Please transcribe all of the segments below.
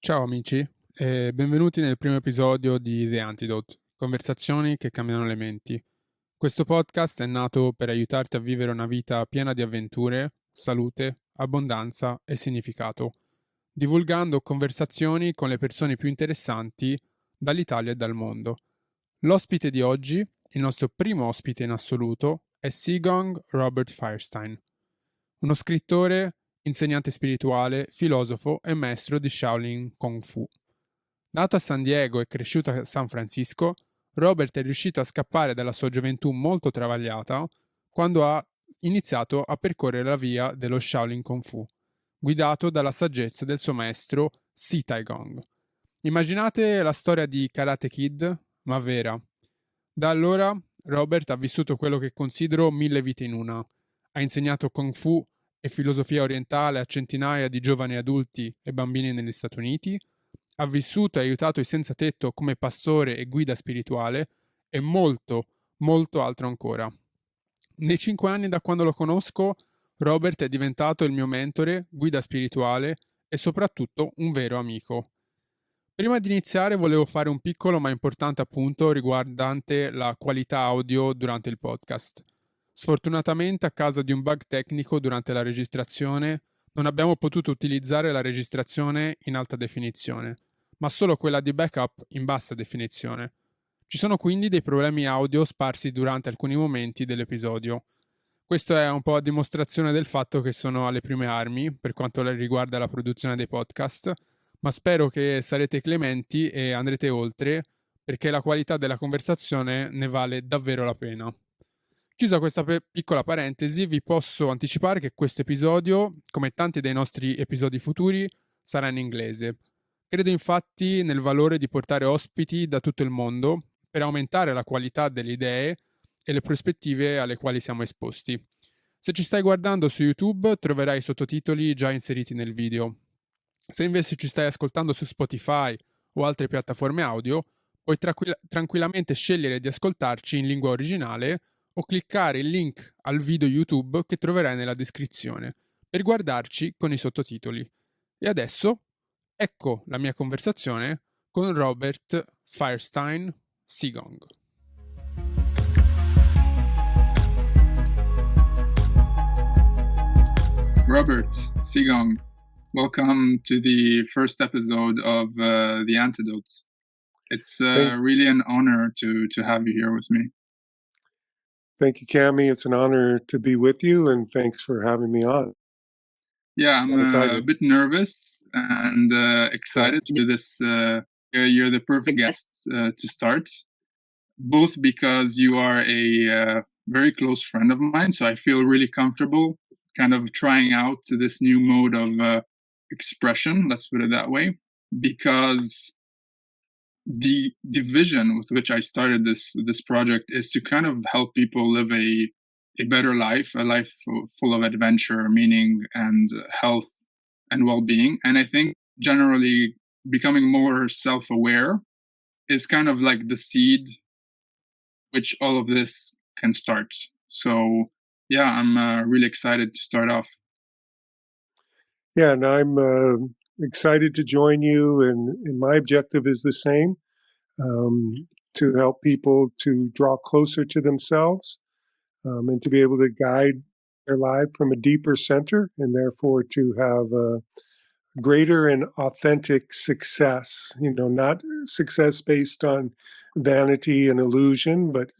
Ciao amici e benvenuti nel primo episodio di The Antidote, conversazioni che cambiano le menti. Questo podcast è nato per aiutarti a vivere una vita piena di avventure, salute, abbondanza e significato, divulgando conversazioni con le persone più interessanti dall'Italia e dal mondo. L'ospite di oggi, il nostro primo ospite in assoluto, è Gong Robert Firestine, uno scrittore, insegnante spirituale, filosofo e maestro di Shaolin Kung Fu. Nato a San Diego e cresciuto a San Francisco, Robert è riuscito a scappare dalla sua gioventù molto travagliata quando ha iniziato a percorrere la via dello Shaolin Kung Fu, guidato dalla saggezza del suo maestro Si Tai Gong. Immaginate la storia di Karate Kid, ma vera. Da allora Robert ha vissuto quello che considero 1000 vite in una. Ha insegnato Kung Fu e filosofia orientale a centinaia di giovani adulti e bambini negli Stati Uniti, ha vissuto e aiutato i senza tetto come pastore e guida spirituale e molto, molto altro ancora. Nei 5 anni da quando lo conosco, Robert è diventato il mio mentore, guida spirituale e soprattutto un vero amico. Prima di iniziare volevo fare un piccolo ma importante appunto riguardante la qualità audio durante il podcast. Sfortunatamente, a causa di un bug tecnico durante la registrazione, non abbiamo potuto utilizzare la registrazione in alta definizione, ma solo quella di backup in bassa definizione. Ci sono quindi dei problemi audio sparsi durante alcuni momenti dell'episodio. Questo è un po' a dimostrazione del fatto che sono alle prime armi per quanto riguarda la produzione dei podcast, ma spero che sarete clementi e andrete oltre perché la qualità della conversazione ne vale davvero la pena. Chiusa questa piccola parentesi, vi posso anticipare che questo episodio, come tanti dei nostri episodi futuri, sarà in inglese. Credo infatti nel valore di portare ospiti da tutto il mondo per aumentare la qualità delle idee e le prospettive alle quali siamo esposti. Se ci stai guardando su YouTube troverai i sottotitoli già inseriti nel video. Se invece ci stai ascoltando su Spotify o altre piattaforme audio, puoi tranquillamente scegliere di ascoltarci in lingua originale o cliccare il link al video YouTube che troverai nella descrizione per guardarci con i sottotitoli. E adesso, ecco la mia conversazione con Robert Firestine Gong. Robert Gong, welcome to the first episode of The Antidote. It's really an honor to have you here with me. Thank you, Cami. It's an honor to be with you, and thanks for having me on. Yeah, I'm a bit nervous and excited to do this. You're the perfect guest to start, both because you are a very close friend of mine, so I feel really comfortable kind of trying out this new mode of expression, let's put it that way, because the vision with which I started this project is to kind of help people live a better life, a life full of adventure, meaning, and health and well-being. And I think generally becoming more self-aware is kind of like the seed which all of this can start. So yeah, I'm really excited to start off. Yeah, and I'm excited to join you, and my objective is the same, to help people to draw closer to themselves, and to be able to guide their life from a deeper center, and therefore to have a greater and authentic success, not success based on vanity and illusion, but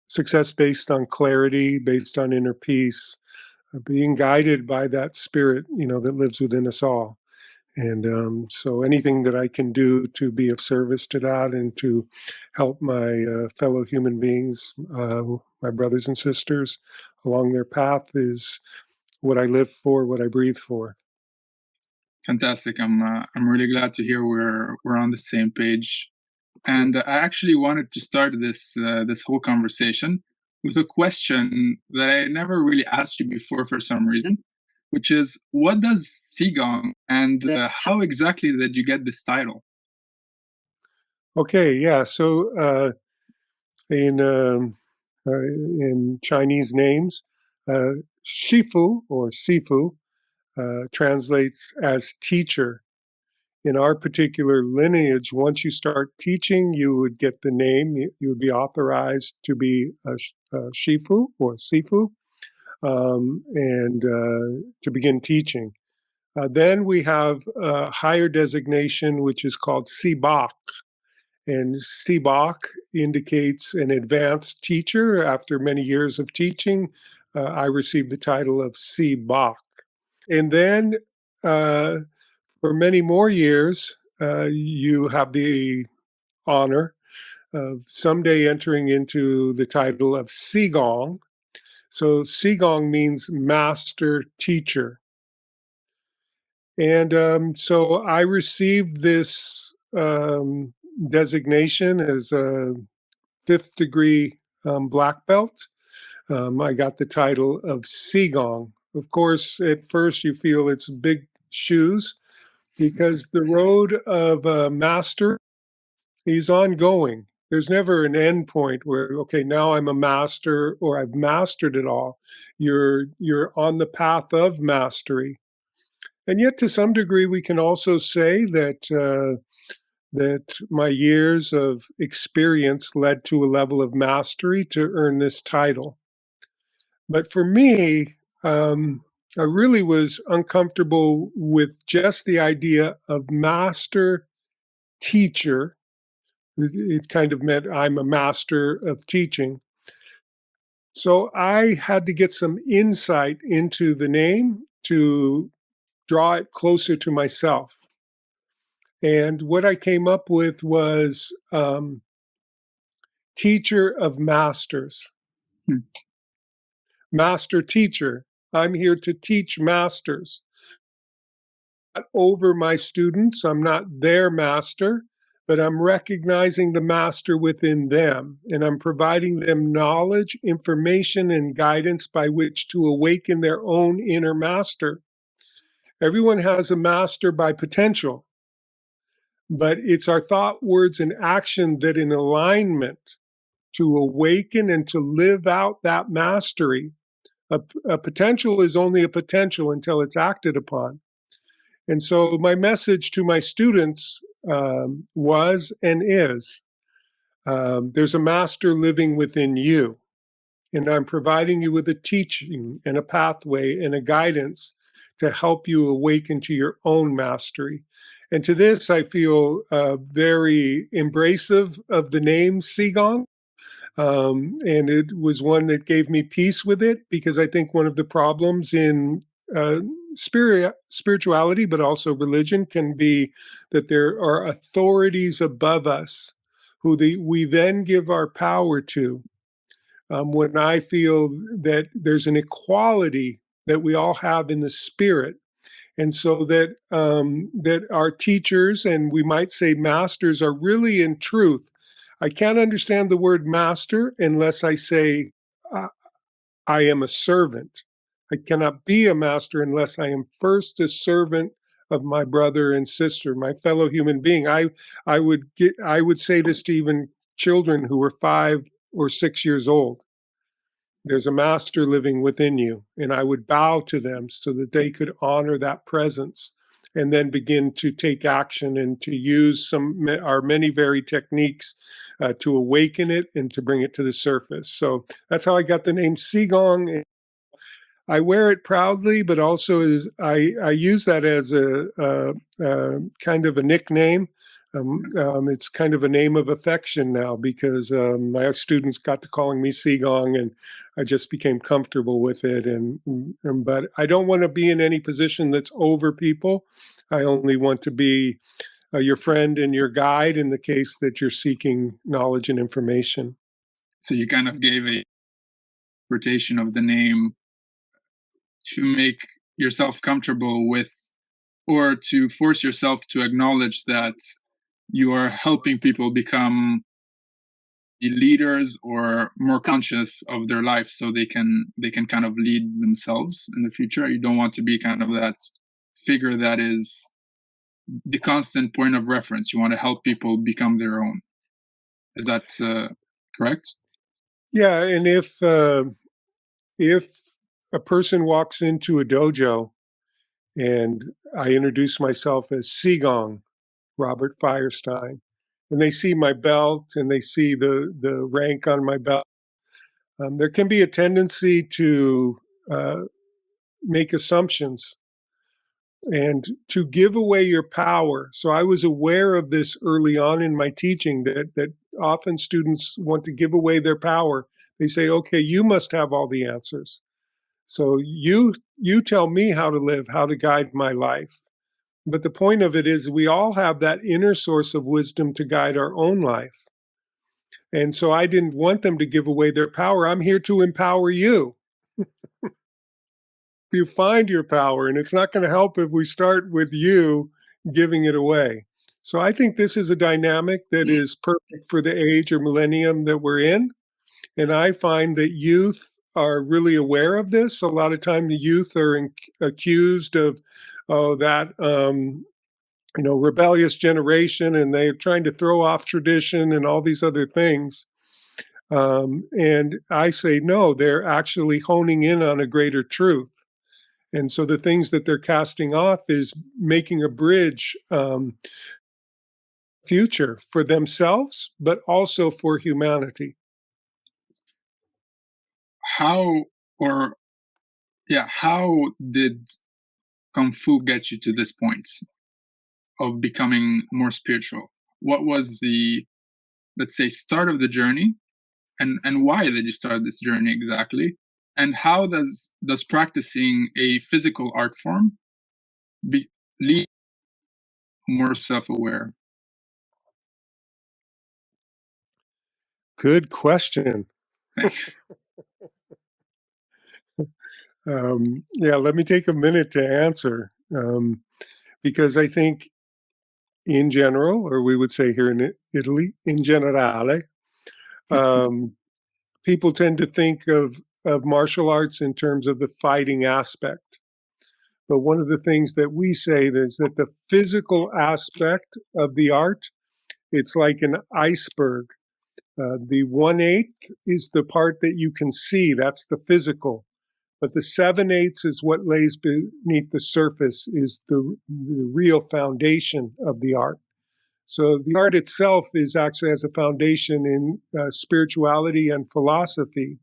success based on clarity, based on inner peace, being guided by that spirit, that lives within us all. And so anything that I can do to be of service to that and to help my fellow human beings, my brothers and sisters along their path is what I live for, what I breathe for. Fantastic. I'm really glad to hear we're on the same page. And I actually wanted to start this whole conversation with a question that I never really asked you before for some reason, which is, what does Gong and how exactly did you get this title? Okay, yeah. So in Chinese names, Shifu or Sifu translates as teacher. In our particular lineage, once you start teaching, you would get the name, you would be authorized to be a shifu or sifu, and to begin teaching. Then we have a higher designation, which is called sibak. And sibak indicates an advanced teacher. After many years of teaching, I received the title of sibak. And then for many more years, you have the honor of someday entering into the title of Si Gong. So Si Gong means master teacher. And so I received this designation as a 5th degree black belt. I got the title of Si Gong. Of course, at first you feel it's big shoes, because the road of a master is ongoing. There's never an end point where, okay, now I'm a master or I've mastered it all. You're on the path of mastery. And yet, to some degree, we can also say that that my years of experience led to a level of mastery to earn this title. But for me, I really was uncomfortable with just the idea of master teacher. It kind of meant I'm a master of teaching. So I had to get some insight into the name to draw it closer to myself. And what I came up with was teacher of masters. Master teacher. I'm here to teach masters. Not over my students, I'm not their master, but I'm recognizing the master within them, and I'm providing them knowledge, information, and guidance by which to awaken their own inner master. Everyone has a master by potential, but it's our thought, words, and action that in alignment to awaken and to live out that mastery. A potential is only a potential until it's acted upon. And so my message to my students was and is, there's a master living within you, and I'm providing you with a teaching and a pathway and a guidance to help you awaken to your own mastery. And to this, I feel very embracive of the name Si Gong. And it was one that gave me peace with it, because I think one of the problems in spirituality, but also religion, can be that there are authorities above us who we then give our power to. When I feel that there's an equality that we all have in the spirit, and so that that our teachers, and we might say masters, are really in truth. I can't understand the word master unless I say I am a servant. I cannot be a master unless I am first a servant of my brother and sister, my fellow human being. I would say this to even children who were 5 or 6 years old. There's a master living within you, and I would bow to them so that they could honor that presence and then begin to take action and to use our many varied techniques to awaken it and to bring it to the surface. So that's how I got the name Si Gong. I wear it proudly, but also I use that as a kind of a nickname. It's kind of a name of affection now, because my students got to calling me Si Gong, and I just became comfortable with it. But I don't want to be in any position that's over people. I only want to be your friend and your guide in the case that you're seeking knowledge and information. So you kind of gave a interpretation of the name to make yourself comfortable with, or to force yourself to acknowledge that you are helping people become leaders or more conscious of their life, so they can kind of lead themselves in the future. You don't want to be kind of that figure that is the constant point of reference. You want to help people become their own. Is that correct? Yeah, and if a person walks into a dojo And I introduce myself as Si Gong Robert Firestine. And they see my belt and they see the rank on my belt. There can be a tendency to make assumptions and to give away your power. So I was aware of this early on in my teaching, that often students want to give away their power. They say, okay, you must have all the answers. So you tell me how to live, how to guide my life. But the point of it is we all have that inner source of wisdom to guide our own life. And so I didn't want them to give away their power. I'm here to empower you. You find your power, and it's not going to help if we start with you giving it away. So I think this is a dynamic that is perfect for the age or millennium that we're in. And I find that youth are really aware of this. A lot of time the youth are accused of that rebellious generation, and they're trying to throw off tradition and all these other things. And I say, no, they're actually honing in on a greater truth. And so the things that they're casting off is making a bridge future for themselves, but also for humanity. How did Kung Fu get you to this point of becoming more spiritual? What was the, let's say, start of the journey, and why did you start this journey exactly? And how does practicing a physical art form lead more self-aware? Good question. Thanks. Let me take a minute to answer, because I think in general, or we would say here in Italy, in generale, people tend to think of martial arts in terms of the fighting aspect. But one of the things that we say is that the physical aspect of the art, it's like an iceberg. The 1/8 is the part that you can see. That's the physical. But the 7/8 is what lays beneath the surface, is the real foundation of the art. So the art itself is actually has a foundation in spirituality and philosophy.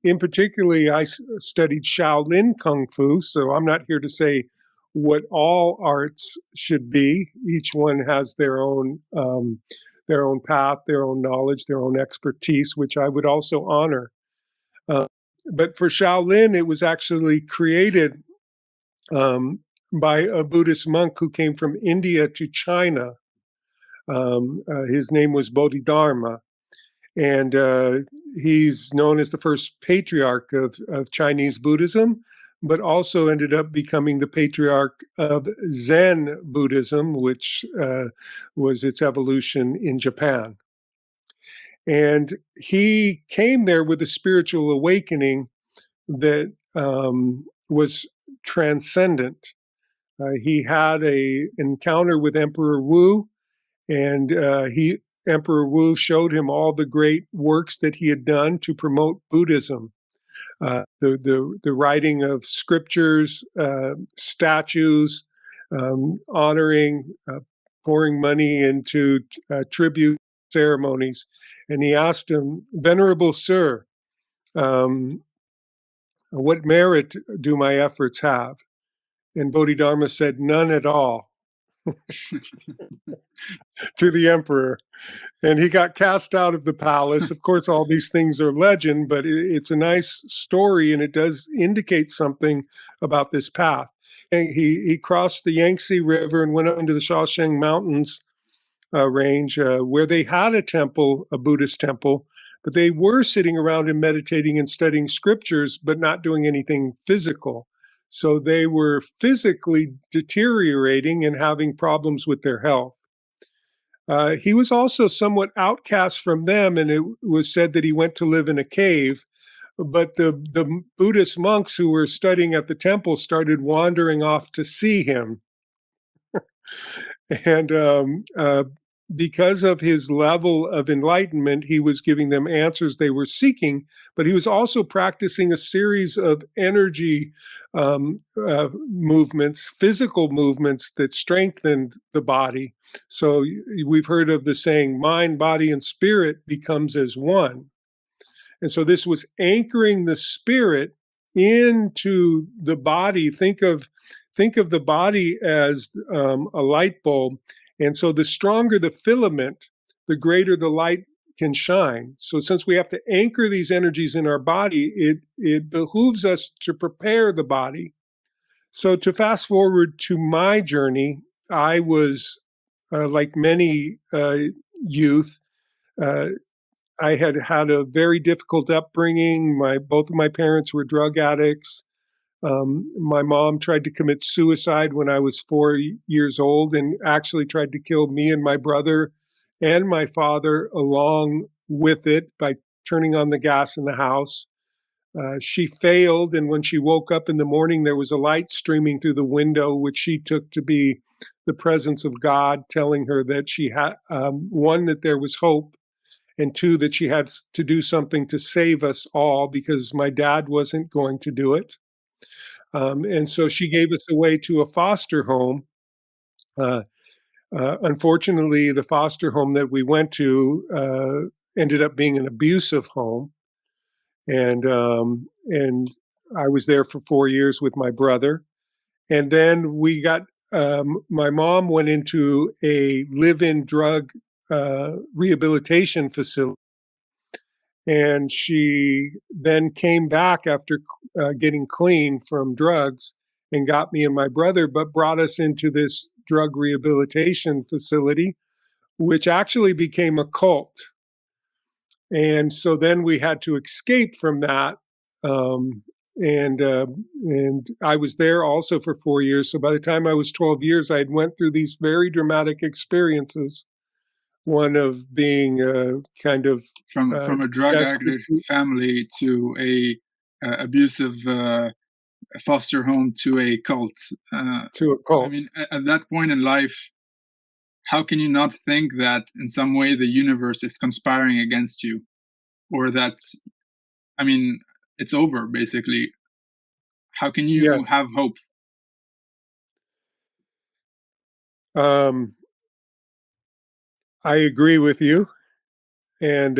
In particularly, I studied Shaolin Kung Fu, so I'm not here to say what all arts should be. Each one has their own path, their own knowledge, their own expertise, which I would also honor. But for Shaolin, it was actually created by a Buddhist monk who came from India to China. His name was Bodhidharma, and he's known as the first patriarch of Chinese Buddhism, but also ended up becoming the patriarch of Zen Buddhism, which was its evolution in Japan. And he came there with a spiritual awakening that was transcendent. He had an encounter with Emperor Wu, and Emperor Wu showed him all the great works that he had done to promote Buddhism. The writing of scriptures, statues, honoring, pouring money into tribute ceremonies. And he asked him, "Venerable Sir, what merit do my efforts have?" And Bodhidharma said, "None at all," to the emperor. And he got cast out of the palace. Of course, all these things are legend, but it's a nice story, and it does indicate something about this path. And he crossed the Yangtze River and went up into the Shaoxing Mountains range, where they had a temple, a Buddhist temple, but they were sitting around and meditating and studying scriptures, but not doing anything physical. So they were physically deteriorating and having problems with their health. He was also somewhat outcast from them, and it was said that he went to live in a cave. But the Buddhist monks who were studying at the temple started wandering off to see him. And because of his level of enlightenment, he was giving them answers they were seeking, but he was also practicing a series of energy movements, physical movements that strengthened the body. So we've heard of the saying, mind, body, and spirit becomes as one. And so this was anchoring the spirit into the body. Think of the body as a light bulb. And so the stronger the filament, the greater the light can shine. So since we have to anchor these energies in our body, it behooves us to prepare the body. So to fast forward to my journey, I was, like many youth, I had had a very difficult upbringing. Both of my parents were drug addicts. My mom tried to commit suicide when I was 4 years old and actually tried to kill me and my brother and my father along with it by turning on the gas in the house. She failed, and when she woke up in the morning, there was a light streaming through the window, which she took to be the presence of God, telling her that she had, one, that there was hope, and two, that she had to do something to save us all because my dad wasn't going to do it. And so she gave us away to a foster home. Unfortunately, the foster home that we went to ended up being an abusive home. And I was there for 4 years with my brother. And then we got, my mom went into a live-in drug rehabilitation facility. And she then came back after getting clean from drugs and got me and my brother, but brought us into this drug rehabilitation facility, which actually became a cult. And so then we had to escape from that. And I was there also for 4 years. So by the time I was 12 years, I had went through these very dramatic experiences. One of being kind of from a drug addict family to a abusive foster home to a cult. To a cult. I mean, at that point in life, how can you not think that in some way the universe is conspiring against you, or that, I mean, it's over basically? How can you have hope? I agree with you. And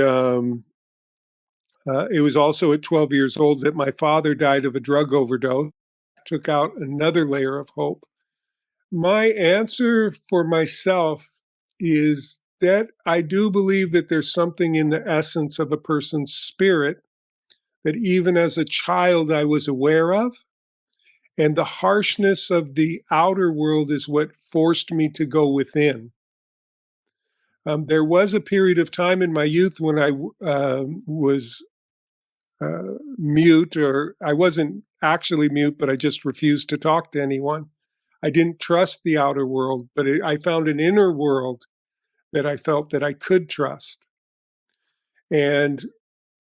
it was also at 12 years old that my father died of a drug overdose. Took out another layer of hope. My answer for myself is that I do believe that there's something in the essence of a person's spirit that even as a child I was aware of. And the harshness of the outer world is what forced me to go within. There was a period of time in my youth when I was mute, or I wasn't actually mute, but I just refused to talk to anyone. I didn't trust the outer world, but I found an inner world that I felt that I could trust. And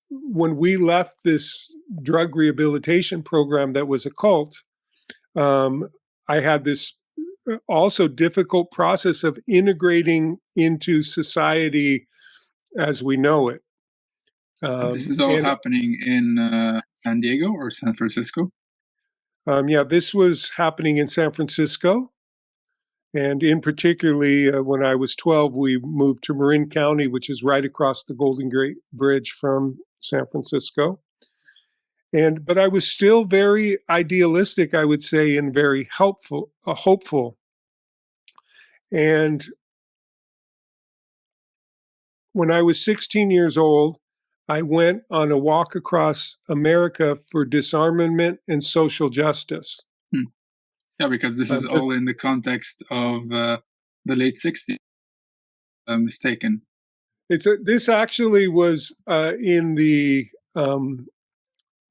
when we left this drug rehabilitation program that was a cult, I had this also difficult process of integrating into society as we know it. This is all happening in San Diego or San Francisco? Yeah, this was happening in San Francisco. And in particularly, when I was 12, we moved to Marin County, which is right across the Golden Gate Bridge from San Francisco. But I was still very idealistic, I would say, and very hopeful. And when I was 16 years old, I went on a walk across America for disarmament and social justice. Yeah, because this is all in the context of the late 60s, mistaken. This actually was in the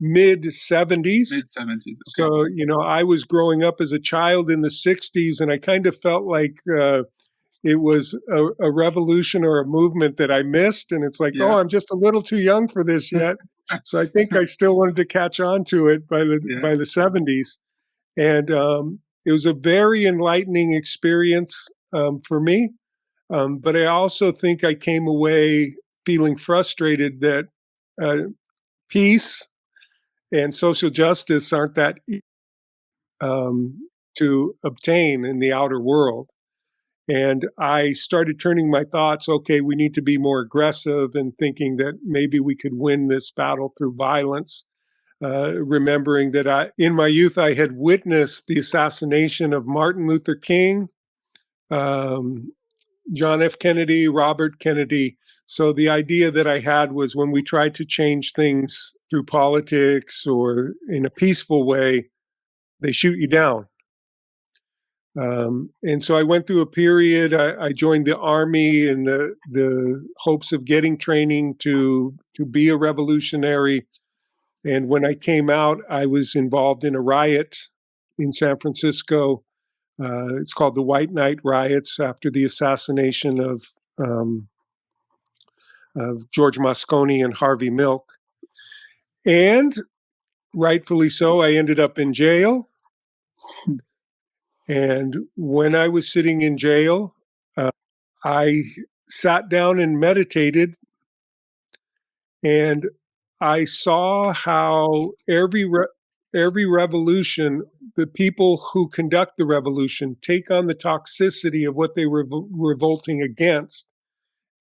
mid-70s. Mid-70s, okay. So, I was growing up as a child in the 60s, and I kind of felt like it was a revolution or a movement that I missed. And it's like, oh, I'm just a little too young for this yet. So I think I still wanted to catch on to it by the 70s. And it was a very enlightening experience for me. But I also think I came away feeling frustrated that peace and social justice aren't that to obtain in the outer world. And I started turning my thoughts, okay, we need to be more aggressive, and thinking that maybe we could win this battle through violence. Remembering that in my youth, I had witnessed the assassination of Martin Luther King, John F. Kennedy, Robert Kennedy. So the idea that I had was when we tried to change things through politics or in a peaceful way, they shoot you down. And so I went through a period. I joined the army in the hopes of getting training to be a revolutionary. And when I came out, I was involved in a riot in San Francisco. It's called the White Night Riots after the assassination of George Moscone and Harvey Milk. And rightfully so, I ended up in jail. And when I was sitting in jail, I sat down and meditated, and I saw how every revolution, the people who conduct the revolution take on the toxicity of what they were revolting against,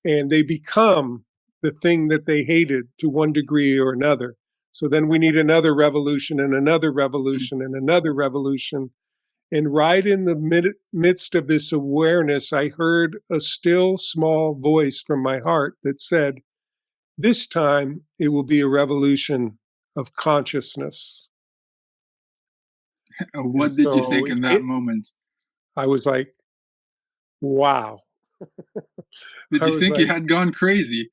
and they become the thing that they hated to one degree or another. So then we need another revolution and another revolution and another revolution. And right in the midst of this awareness, I heard a still small voice from my heart that said, this time it will be a revolution of consciousness. What did you think in that moment? I was like, wow. Did you think you had gone crazy?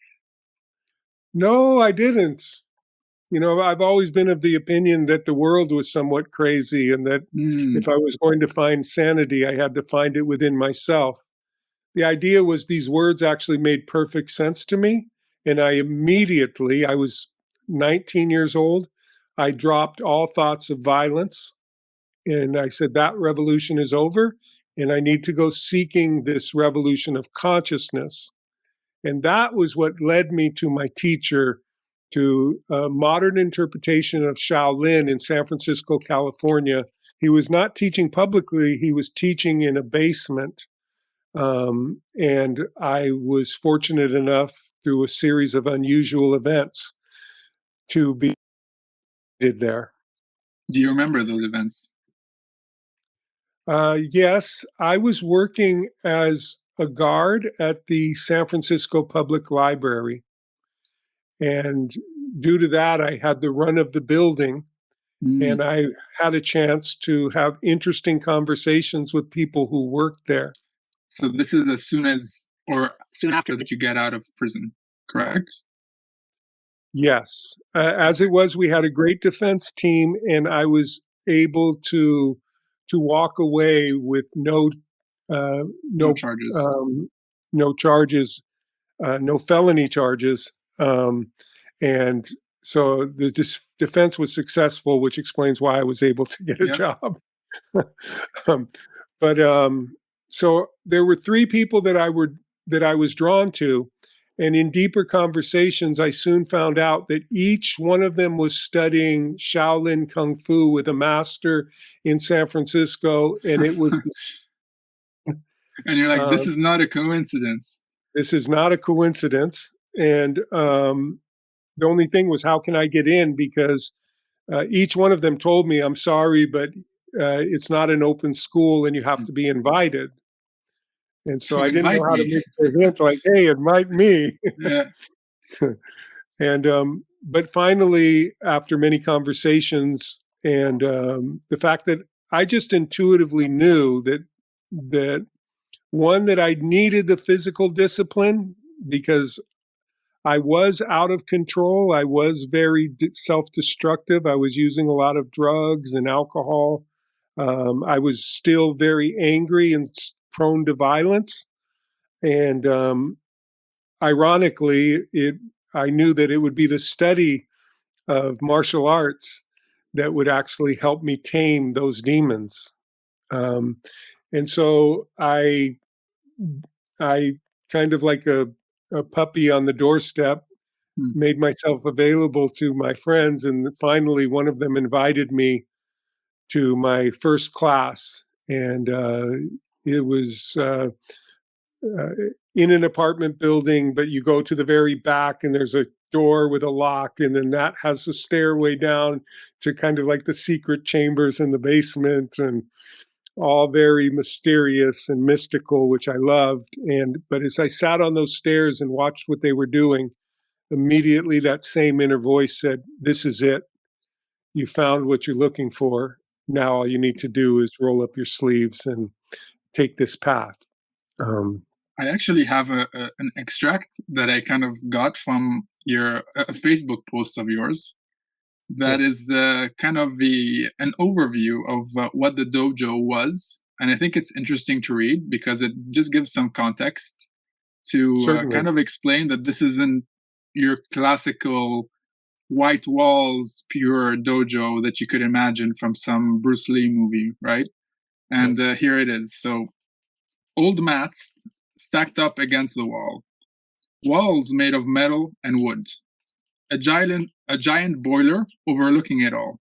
No, I didn't. You know, I've always been of the opinion that the world was somewhat crazy, and that if I was going to find sanity, I had to find it within myself. The idea was these words actually made perfect sense to me. And I was 19 years old, I dropped all thoughts of violence. And I said, that revolution is over, and I need to go seeking this revolution of consciousness. And that was what led me to my teacher, to a modern interpretation of Shaolin in San Francisco, California. He was not teaching publicly, he was teaching in a basement. And I was fortunate enough through a series of unusual events to be there. Do you remember those events? Yes, I was working as a guard at the San Francisco Public Library. And due to that, I had the run of the building, and I had a chance to have interesting conversations with people who worked there. So this is as soon after that you get out of prison, correct? Yes. As it was, we had a great defense team, and I was able to walk away with no charges, no felony charges. And so the defense was successful, which explains why I was able to get a job. So there were three people that I was drawn to. And in deeper conversations, I soon found out that each one of them was studying Shaolin Kung Fu with a master in San Francisco. And it was... And you're like, this is not a coincidence. This is not a coincidence. And the only thing was, how can I get in? Because each one of them told me, I'm sorry, but it's not an open school and you have to be invited. And so I didn't know how to make the hint, like, hey, invite me. Yeah. And but finally, after many conversations, and the fact that I just intuitively knew that one, that I needed the physical discipline because I was out of control. I was very self-destructive. I was using a lot of drugs and alcohol. I was still very angry and prone to violence. And ironically, I knew that it would be the study of martial arts that would actually help me tame those demons. And so I kind of like a puppy on the doorstep, made myself available to my friends. And finally, one of them invited me to my first class. And it was in an apartment building, but you go to the very back and there's a door with a lock, and then that has a stairway down to kind of like the secret chambers in the basement, and all very mysterious and mystical, which I loved. But as I sat on those stairs and watched what they were doing, immediately that same inner voice said, "This is it. You found what you're looking for. Now all you need to do is roll up your sleeves and take this path." I actually have an extract that I kind of got from a Facebook post of yours. That is kind of an overview of what the dojo was. And I think it's interesting to read because it just gives some context to kind of explain that this isn't your classical white walls, pure dojo that you could imagine from some Bruce Lee movie, right? And here it is. So, old mats stacked up against the wall. Walls made of metal and wood. A giant boiler overlooking it all.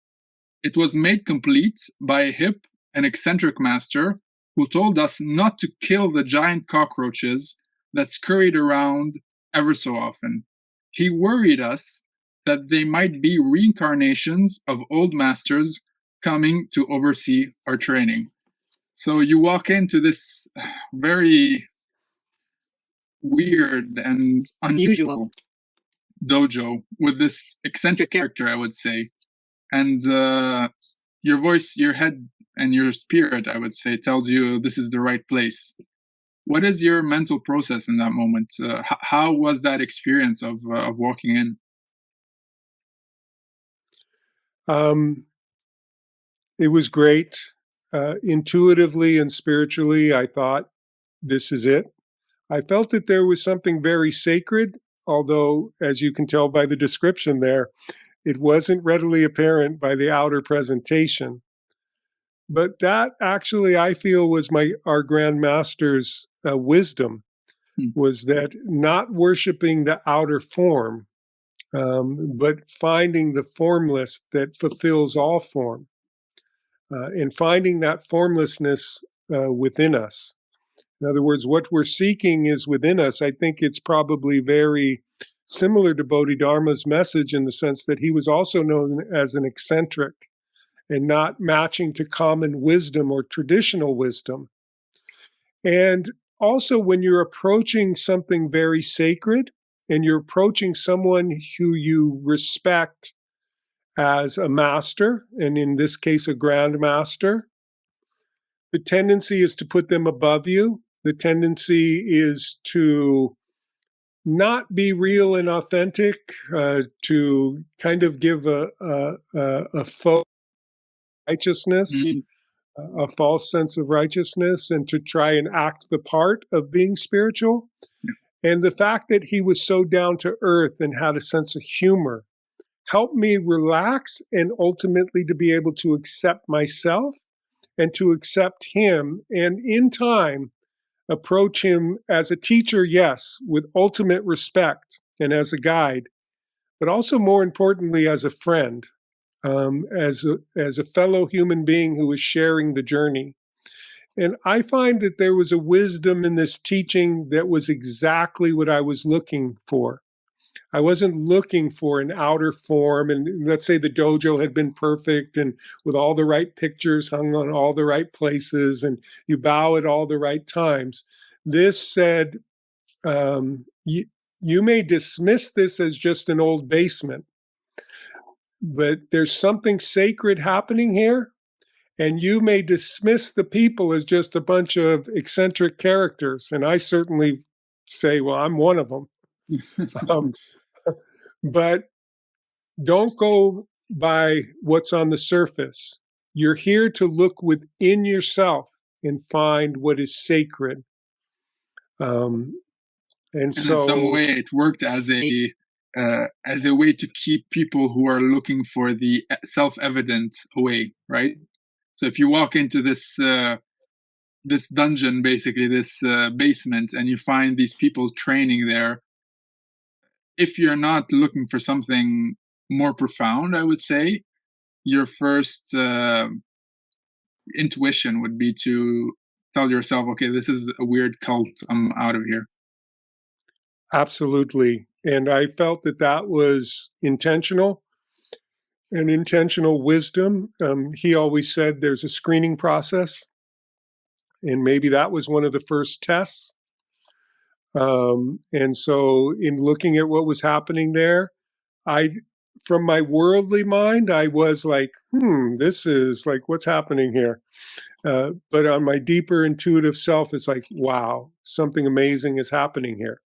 It was made complete by a hip and eccentric master who told us not to kill the giant cockroaches that scurried around ever so often. He worried us that they might be reincarnations of old masters coming to oversee our training. So you walk into this very weird and unusual dojo with this eccentric character, I would say. And your voice, your head, and your spirit, I would say, tells you this is the right place. What is your mental process in that moment? How was that experience of walking in? It was great. Intuitively and spiritually, I thought, this is it. I felt that there was something very sacred, although, as you can tell by the description there, it wasn't readily apparent by the outer presentation. But that actually, I feel, was our Grand Master's wisdom, was that not worshiping the outer form, but finding the formless that fulfills all form, and finding that formlessness within us. In other words, what we're seeking is within us. I think it's probably very similar to Bodhidharma's message in the sense that he was also known as an eccentric and not matching to common wisdom or traditional wisdom. And also, when you're approaching something very sacred and you're approaching someone who you respect as a master, and in this case, a grand master, the tendency is to put them above you. The tendency is to not be real and authentic, to kind of give a faux righteousness, a false sense of righteousness, and to try and act the part of being spiritual. And the fact that he was so down to earth and had a sense of humor helped me relax and ultimately to be able to accept myself and to accept him, and in time, approach him as a teacher, yes, with ultimate respect and as a guide, but also more importantly as a friend, as a fellow human being who is sharing the journey. And I find that there was a wisdom in this teaching that was exactly what I was looking for. I wasn't looking for an outer form, and let's say the dojo had been perfect and with all the right pictures hung on all the right places and you bow at all the right times. This said, you may dismiss this as just an old basement, but there's something sacred happening here, and you may dismiss the people as just a bunch of eccentric characters. And I certainly say, well, I'm one of them. But don't go by what's on the surface. You're here to look within yourself and find what is sacred. And so, in some way, it worked as a way to keep people who are looking for the self-evident away, right? So if you walk into this this dungeon, basically this basement, and you find these people training there. If you're not looking for something more profound, I would say your first intuition would be to tell yourself, okay, this is a weird cult, I'm out of here. Absolutely. And I felt that that was intentional and intentional wisdom. He always said there's a screening process, and maybe that was one of the first tests. And so in looking at what was happening there, from my worldly mind, I was like, this is like, what's happening here? But on my deeper intuitive self, it's like, wow, something amazing is happening here.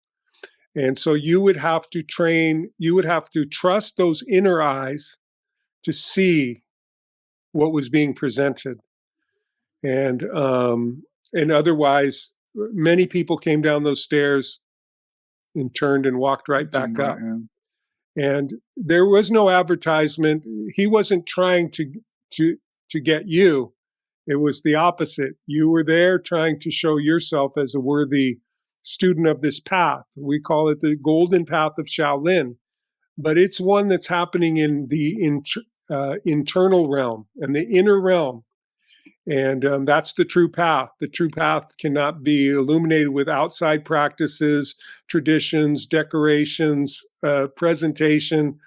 And so you would have to trust those inner eyes to see what was being presented. And otherwise, many people came down those stairs and turned and walked right back up. Yeah. And there was no advertisement. He wasn't trying to get you. It was the opposite. You were there trying to show yourself as a worthy student of this path. We call it the golden path of Shaolin, but it's one that's happening in the internal realm and the inner realm. And that's the true path. The true path cannot be illuminated with outside practices, traditions, decorations, presentation.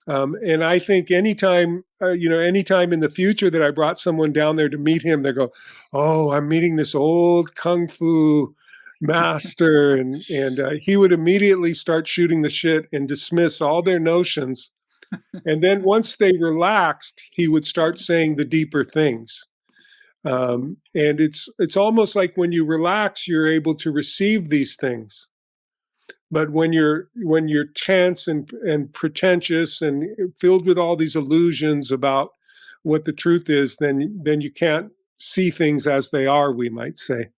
And I think anytime in the future that I brought someone down there to meet him, they go, "Oh, I'm meeting this old Kung Fu master," and he would immediately start shooting the shit and dismiss all their notions. And then once they relaxed, he would start saying the deeper things. And it's almost like when you relax, you're able to receive these things. But when you're tense and pretentious and filled with all these illusions about what the truth is, then you can't see things as they are, we might say.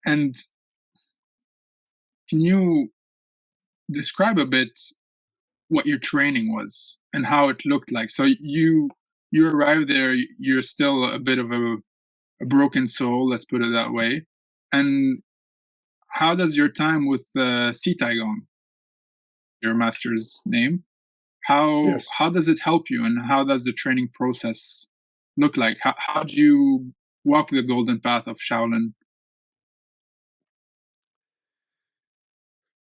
And can you describe a bit what your training was and how it looked like? So you arrived there, you're still a bit of a broken soul, let's put it that way. And how does your time with Si Tai Gong, your master's name, how does it help you, and how does the training process look like? How do you walk the golden path of Shaolin?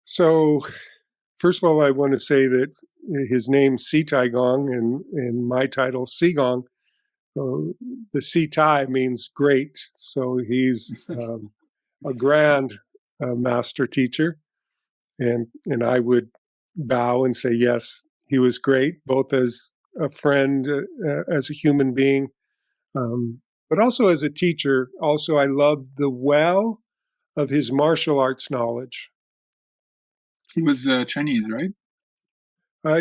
So, first of all, I want to say that his name's Si Tai Gong, and my title, Si Gong. The Si Tai means great, so he's a grand master teacher, and I would bow and say yes, he was great, both as a friend, as a human being, but also as a teacher. Also, I loved the well of his martial arts knowledge. He was Chinese, right?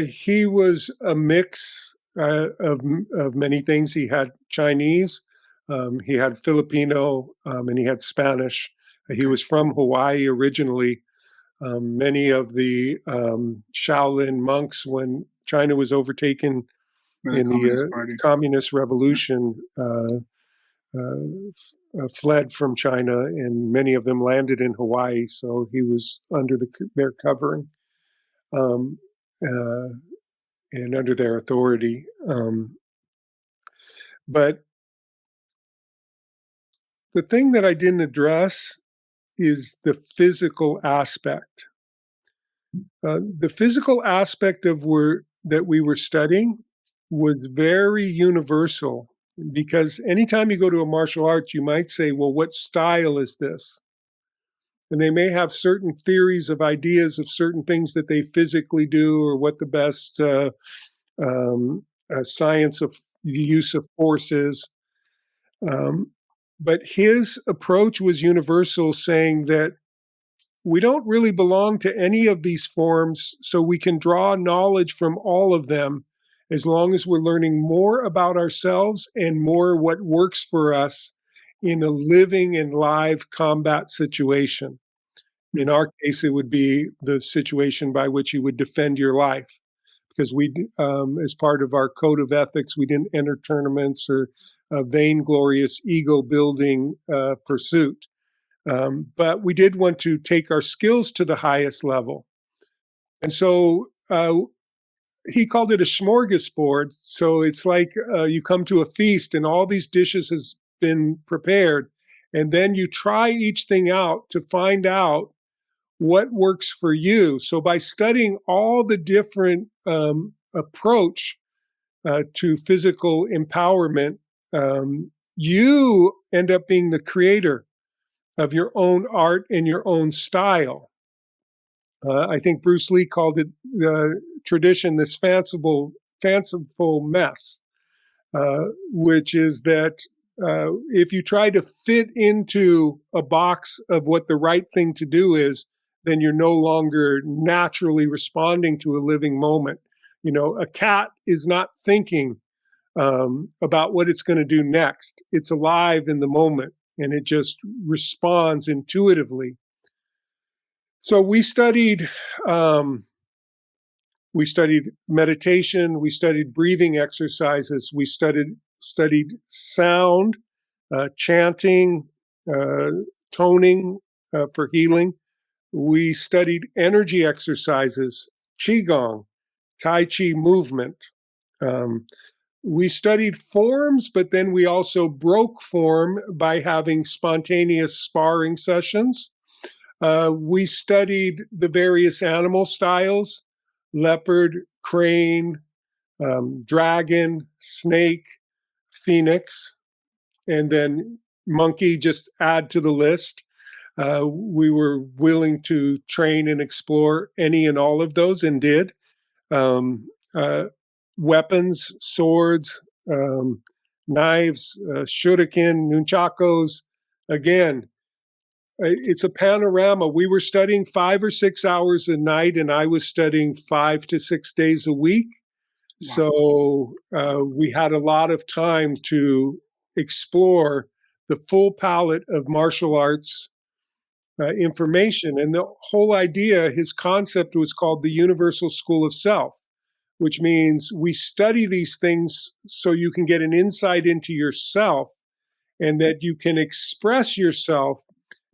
He was a mix of many things. He had Chinese, he had Filipino, and he had Spanish. He was from Hawaii originally. Many of the Shaolin monks, when China was overtaken in the Communist Revolution, fled from China, and many of them landed in Hawaii. So he was under their covering and under their authority. But the thing that I didn't address is the physical aspect. The physical aspect of that we were studying was very universal, because anytime you go to a martial art, you might say, well, what style is this? And they may have certain theories of ideas of certain things that they physically do, or what the best science of the use of force is. But his approach was universal, saying that we don't really belong to any of these forms, so we can draw knowledge from all of them as long as we're learning more about ourselves and more what works for us in a living and live combat situation. In our case, it would be the situation by which you would defend your life, because we, as part of our code of ethics, we didn't enter tournaments or vainglorious, ego-building pursuit. But we did want to take our skills to the highest level. And so he called it a smorgasbord. So it's like you come to a feast and all these dishes has been prepared. And then you try each thing out to find out what works for you. So by studying all the different approach to physical empowerment, you end up being the creator of your own art and your own style. I think Bruce Lee called it tradition, this fanciful mess, which is that if you try to fit into a box of what the right thing to do is, then you're no longer naturally responding to a living moment. You know, a cat is not thinking about what it's going to do next. It's alive in the moment, and it just responds intuitively. So we studied meditation, we studied breathing exercises, we studied sound, chanting, toning for healing. We studied energy exercises, qigong, tai chi movement. We studied forms, but then we also broke form by having spontaneous sparring sessions. We studied the various animal styles, leopard, crane, dragon, snake, phoenix, and then monkey, just add to the list. We were willing to train and explore any and all of those and did. Weapons, swords, knives, shuriken, nunchakos. Again, it's a panorama. We were studying 5 or 6 hours a night, and I was studying 5 to 6 days a week. Wow. So we had a lot of time to explore the full palette of martial arts information. And the whole idea, his concept was called the Universal School of Self, which means we study these things so you can get an insight into yourself and that you can express yourself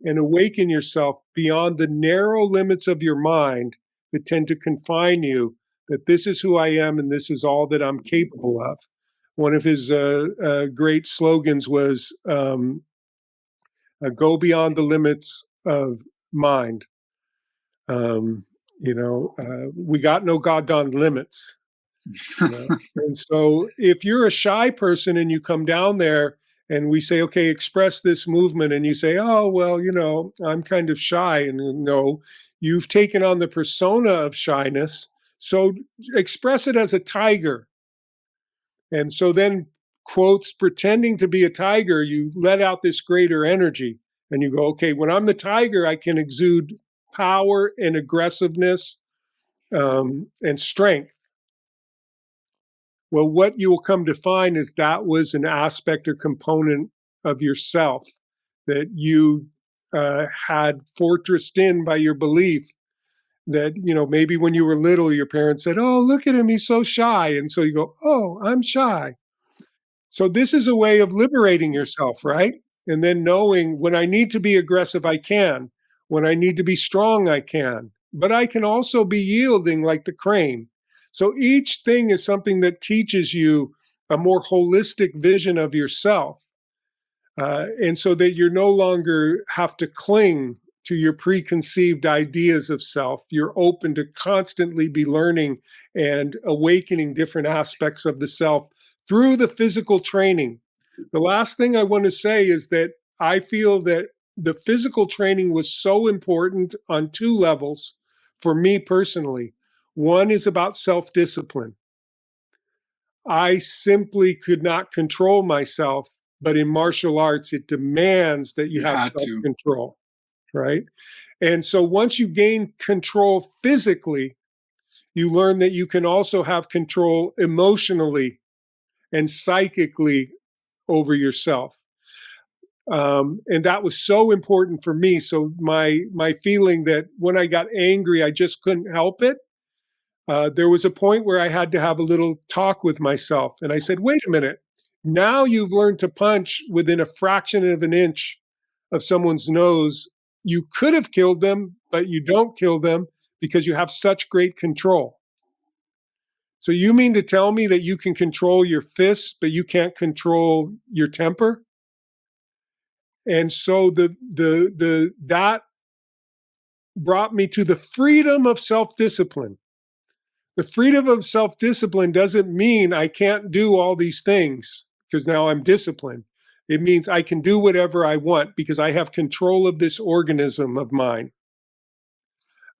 and awaken yourself beyond the narrow limits of your mind that tend to confine you, that this is who I am and this is all that I'm capable of. One of his great slogans was, go beyond the limits of mind. We got no goddamn limits. And so if you're a shy person and you come down there and we say, okay, express this movement, and you say, oh, well, I'm kind of shy. And no, you've taken on the persona of shyness. So express it as a tiger. And so then, quotes, pretending to be a tiger, you let out this greater energy. And you go, okay, when I'm the tiger, I can exude power and aggressiveness and strength. Well, what you will come to find is that was an aspect or component of yourself that you had fortressed in by your belief that, maybe when you were little, your parents said, oh, look at him, he's so shy. And so you go, oh, I'm shy. So this is a way of liberating yourself, right? And then knowing when I need to be aggressive, I can. When I need to be strong, I can. But I can also be yielding like the crane. So each thing is something that teaches you a more holistic vision of yourself. And so that you no longer have to cling to your preconceived ideas of self. You're open to constantly be learning and awakening different aspects of the self through the physical training. The last thing I want to say is that I feel that the physical training was so important on 2 levels for me personally. One is about self-discipline. I simply could not control myself, but in martial arts, it demands that you have self-control, right? And so once you gain control physically, you learn that you can also have control emotionally and psychically over yourself. And that was so important for me. So my feeling that when I got angry, I just couldn't help it. There was a point where I had to have a little talk with myself. And I said, wait a minute, Now you've learned to punch within a fraction of an inch of someone's nose. You could have killed them, but you don't kill them because you have such great control. So you mean to tell me that you can control your fists, but you can't control your temper? And so that brought me to the freedom of self-discipline. The freedom of self-discipline doesn't mean I can't do all these things because now I'm disciplined. It means I can do whatever I want because I have control of this organism of mine.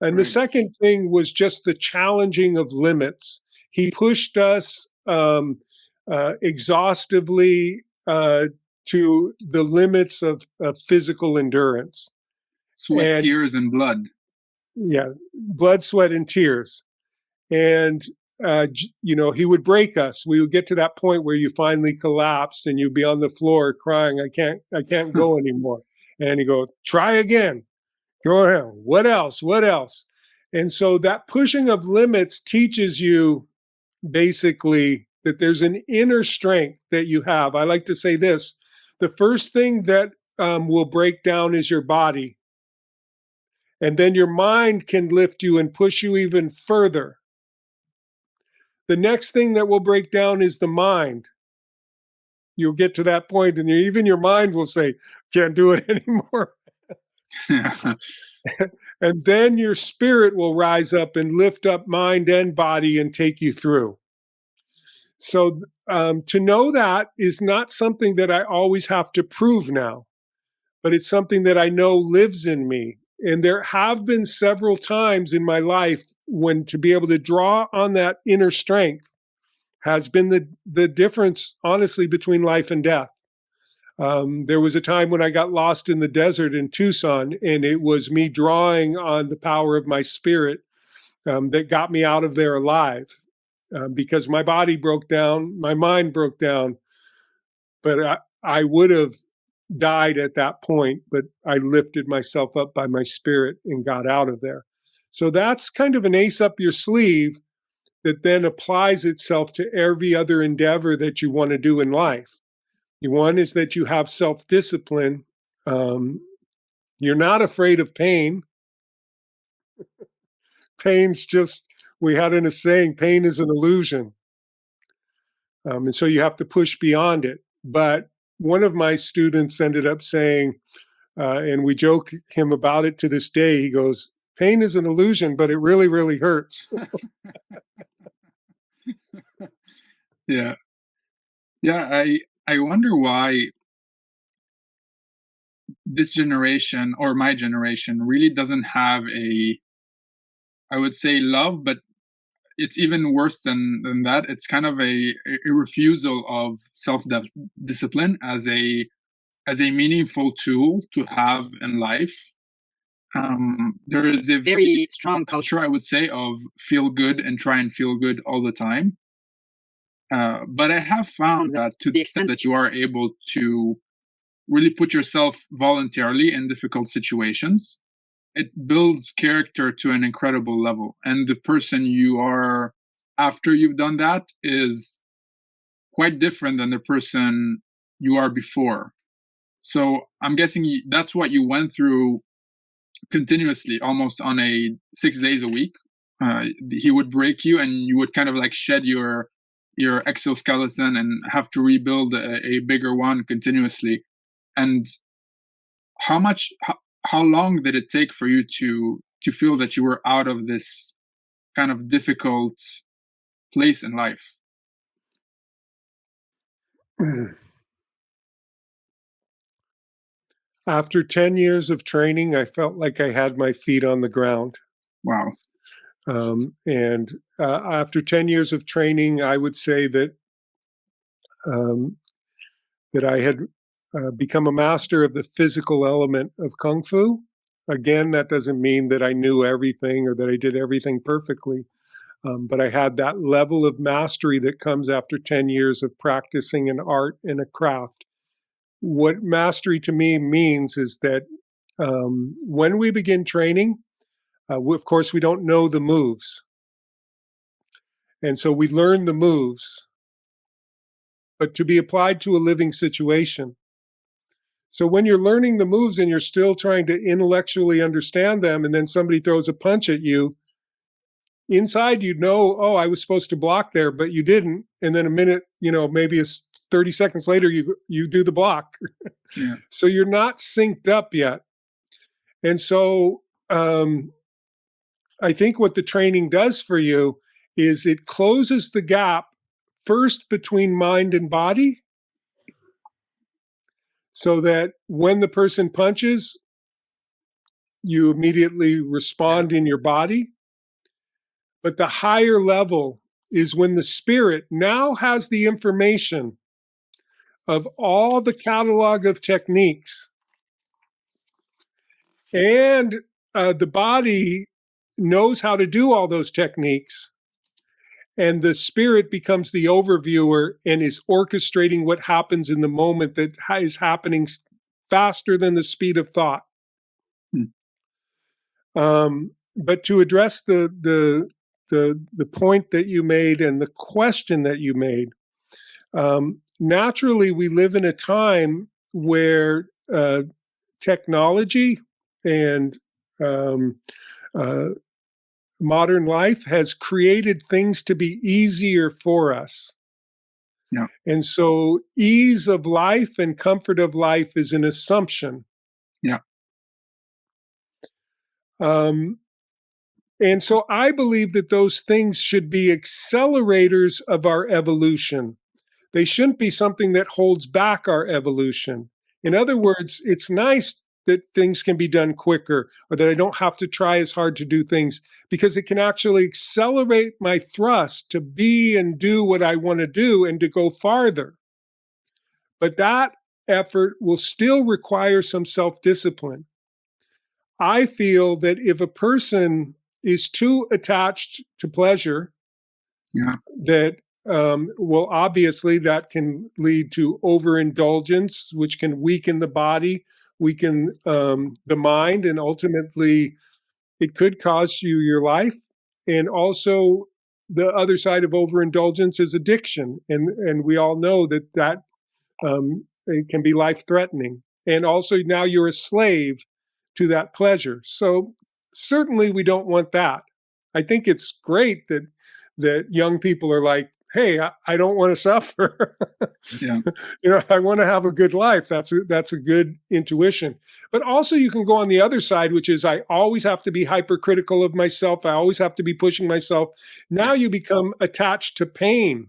And the second thing was just the challenging of limits. He pushed us exhaustively to the limits of physical endurance. Sweat, tears, and blood. Yeah, blood, sweat, and tears. And, he would break us. We would get to that point where you finally collapse and you'd be on the floor crying, I can't go anymore. And he'd go, try again. Go ahead. What else? What else? And so that pushing of limits teaches you basically that there's an inner strength that you have. I like to say this. The first thing that will break down is your body. And then your mind can lift you and push you even further. The next thing that will break down is the mind. You'll get to that point and even your mind will say, can't do it anymore. And then your spirit will rise up and lift up mind and body and take you through. So to know that is not something that I always have to prove now, but it's something that I know lives in me. And there have been several times in my life when to be able to draw on that inner strength has been the difference, honestly, between life and death. There was a time when I got lost in the desert in Tucson, and it was me drawing on the power of my spirit that got me out of there alive. Because my body broke down, my mind broke down, but I would have died at that point, but I lifted myself up by my spirit and got out of there. So that's kind of an ace up your sleeve that then applies itself to every other endeavor that you want to do in life. One is that you have self-discipline. You're not afraid of pain. Pain's just, we had in a saying, pain is an illusion. And so you have to push beyond it. But one of my students ended up saying, and we joke him about it to this day, he goes, pain is an illusion, but it really, really hurts. Yeah. Yeah, I wonder why this generation or my generation really doesn't have I would say love, but it's even worse than that. It's kind of a refusal of self-discipline as a meaningful tool to have in life. There is a very strong culture, I would say, of feel good and try and feel good all the time. But I have found that to the extent that you are able to really put yourself voluntarily in difficult situations, it builds character to an incredible level. And the person you are after you've done that is quite different than the person you are before. So I'm guessing that's what you went through continuously, almost on a 6 days a week. He would break you and you would kind of like shed your exoskeleton and have to rebuild a bigger one continuously. And how long did it take for you to feel that you were out of this kind of difficult place in life? After 10 years of training, I felt like I had my feet on the ground. Wow. And after 10 years of training, I would say that that I had become a master of the physical element of Kung Fu. Again, that doesn't mean that I knew everything or that I did everything perfectly, but I had that level of mastery that comes after 10 years of practicing an art and a craft. What mastery to me means is that when we begin training, of course, we don't know the moves. And so we learn the moves. but to be applied to a living situation. So when you're learning the moves and you're still trying to intellectually understand them, and then somebody throws a punch at you, inside you know, oh, I was supposed to block there, but you didn't. And then a minute, maybe it's 30 seconds later, you do the block. Yeah. So you're not synced up yet. And so I think what the training does for you is it closes the gap first between mind and body, so that when the person punches, you immediately respond in your body. But the higher level is when the spirit now has the information of all the catalog of techniques, and the body knows how to do all those techniques, and the spirit becomes the overviewer and is orchestrating what happens in the moment that is happening faster than the speed of thought. But to address the point that you made and the question that you made, naturally we live in a time where technology and modern life has created things to be easier for us. Yeah. And so ease of life and comfort of life is an assumption. Yeah. And so I believe that those things should be accelerators of our evolution. They shouldn't be something that holds back our evolution. In other words, it's nice that things can be done quicker, or that I don't have to try as hard to do things, because it can actually accelerate my thrust to be and do what I want to do and to go farther. But that effort will still require some self-discipline. I feel that if a person is too attached to pleasure, that well, obviously that can lead to overindulgence, which can weaken the body, weaken the mind, and ultimately it could cost you your life. And also the other side of overindulgence is addiction. And we all know that it can be life-threatening. And also now you're a slave to that pleasure. So certainly we don't want that. I think it's great that young people are like, hey, I don't want to suffer. Yeah. I want to have a good life. That's a good intuition. But also you can go on the other side, which is I always have to be hypercritical of myself. I always have to be pushing myself. Now you become attached to pain.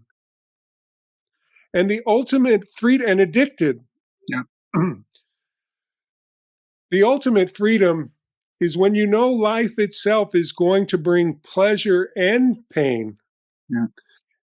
And the ultimate freedom, and addicted. Yeah. The ultimate freedom is when you know life itself is going to bring pleasure and pain. Yeah.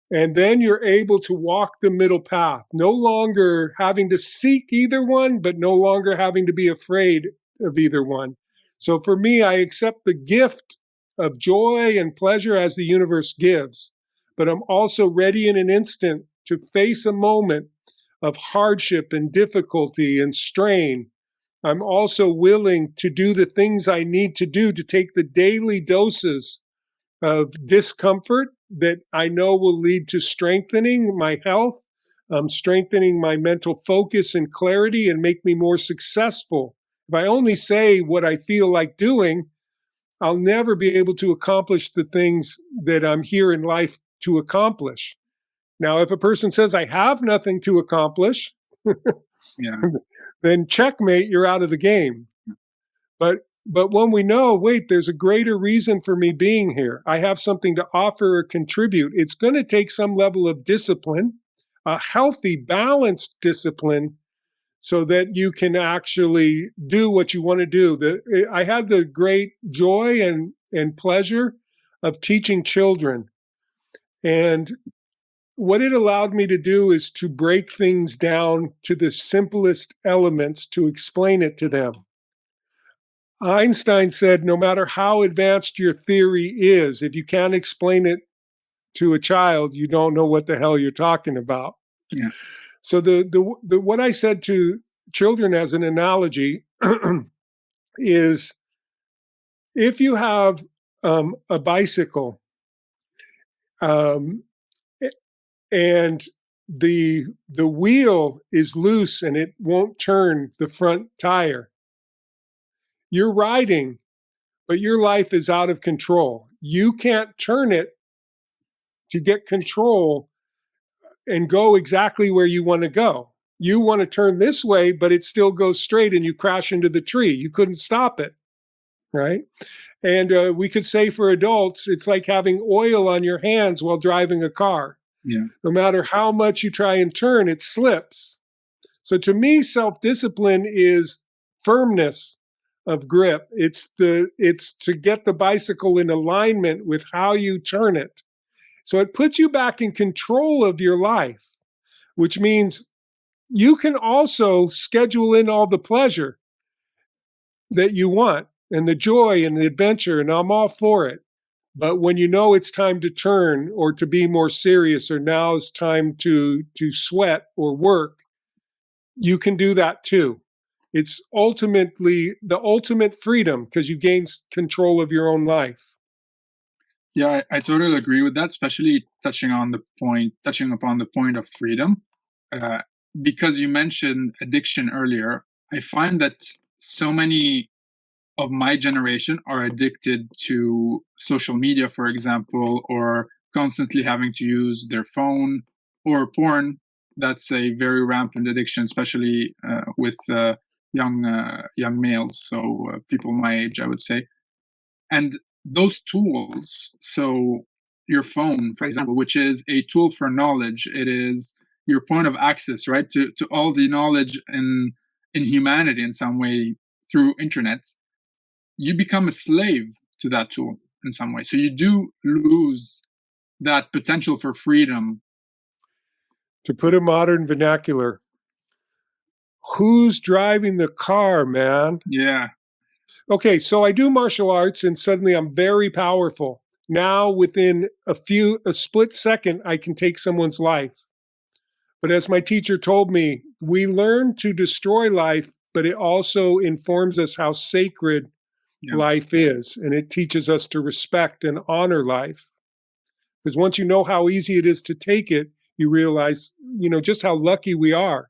And then you're able to walk the middle path, no longer having to seek either one, but no longer having to be afraid of either one. So for me, I accept the gift of joy and pleasure as the universe gives, but I'm also ready in an instant to face a moment of hardship and difficulty and strain. I'm also willing to do the things I need to do to take the daily doses of discomfort that I know will lead to strengthening my health, strengthening my mental focus and clarity, and make me more successful. If I only say what I feel like doing, I'll never be able to accomplish the things that I'm here in life to accomplish. Now, if a person says I have nothing to accomplish, then checkmate, you're out of the game. But when we know, wait, there's a greater reason for me being here, I have something to offer or contribute, it's going to take some level of discipline, a healthy, balanced discipline, so that you can actually do what you want to do. I had the great joy and pleasure of teaching children. And what it allowed me to do is to break things down to the simplest elements to explain it to them. Einstein said, no matter how advanced your theory is, if you can't explain it to a child, you don't know what the hell you're talking about. Yeah. So the what I said to children as an analogy is, if you have a bicycle, and the wheel is loose and it won't turn the front tire. You're riding, but your life is out of control. You can't turn it to get control and go exactly where you want to go. You want to turn this way, but it still goes straight and you crash into the tree. You couldn't stop it, right? And we could say for adults, it's like having oil on your hands while driving a car. Yeah. No matter how much you try and turn, it slips. So to me, self-discipline is firmness of grip. It's to get the bicycle in alignment with how you turn it. So it puts you back in control of your life, which means you can also schedule in all the pleasure that you want and the joy and the adventure, and I'm all for it. But when you know it's time to turn or to be more serious, or now it's time to sweat or work, you can do that too. It's ultimately the ultimate freedom because you gain control of your own life. Yeah, I totally agree with that, especially touching upon the point of freedom. Because you mentioned addiction earlier, I find that so many of my generation are addicted to social media, for example, or constantly having to use their phone or porn. That's a very rampant addiction, especially with young males, so people my age, I would say. And those tools, so your phone, for example, which is a tool for knowledge, it is your point of access, right, to all the knowledge in humanity in some way through internet. You become a slave to that tool in some way. So you do lose that potential for freedom. To put a modern vernacular, who's driving the car, man? Yeah. Okay, so I do martial arts and suddenly I'm very powerful. Now within a split second, I can take someone's life. But as my teacher told me, we learn to destroy life, but it also informs us how sacred life is. And it teaches us to respect and honor life. Because once you know how easy it is to take it, you realize, just how lucky we are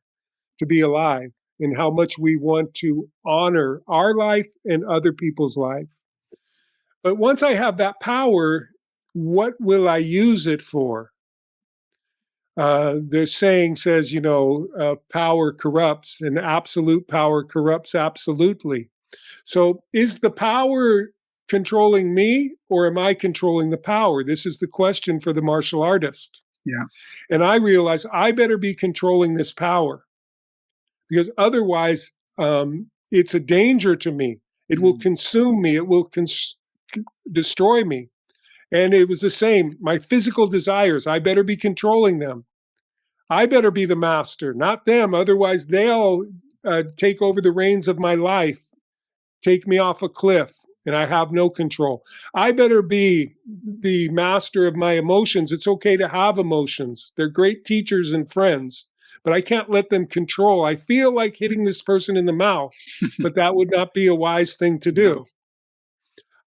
to be alive and how much we want to honor our life and other people's life. But once I have that power, what will I use it for? The saying says, power corrupts, and absolute power corrupts absolutely. So is the power controlling me, or am I controlling the power? This is the question for the martial artist. Yeah. And I realize I better be controlling this power, because otherwise it's a danger to me. It will consume me. It will destroy me. And it was the same. My physical desires, I better be controlling them. I better be the master, not them. Otherwise, they'll take over the reins of my life, take me off a cliff, and I have no control. I better be the master of my emotions. It's okay to have emotions. They're great teachers and friends, but I can't let them control. I feel like hitting this person in the mouth, but that would not be a wise thing to do.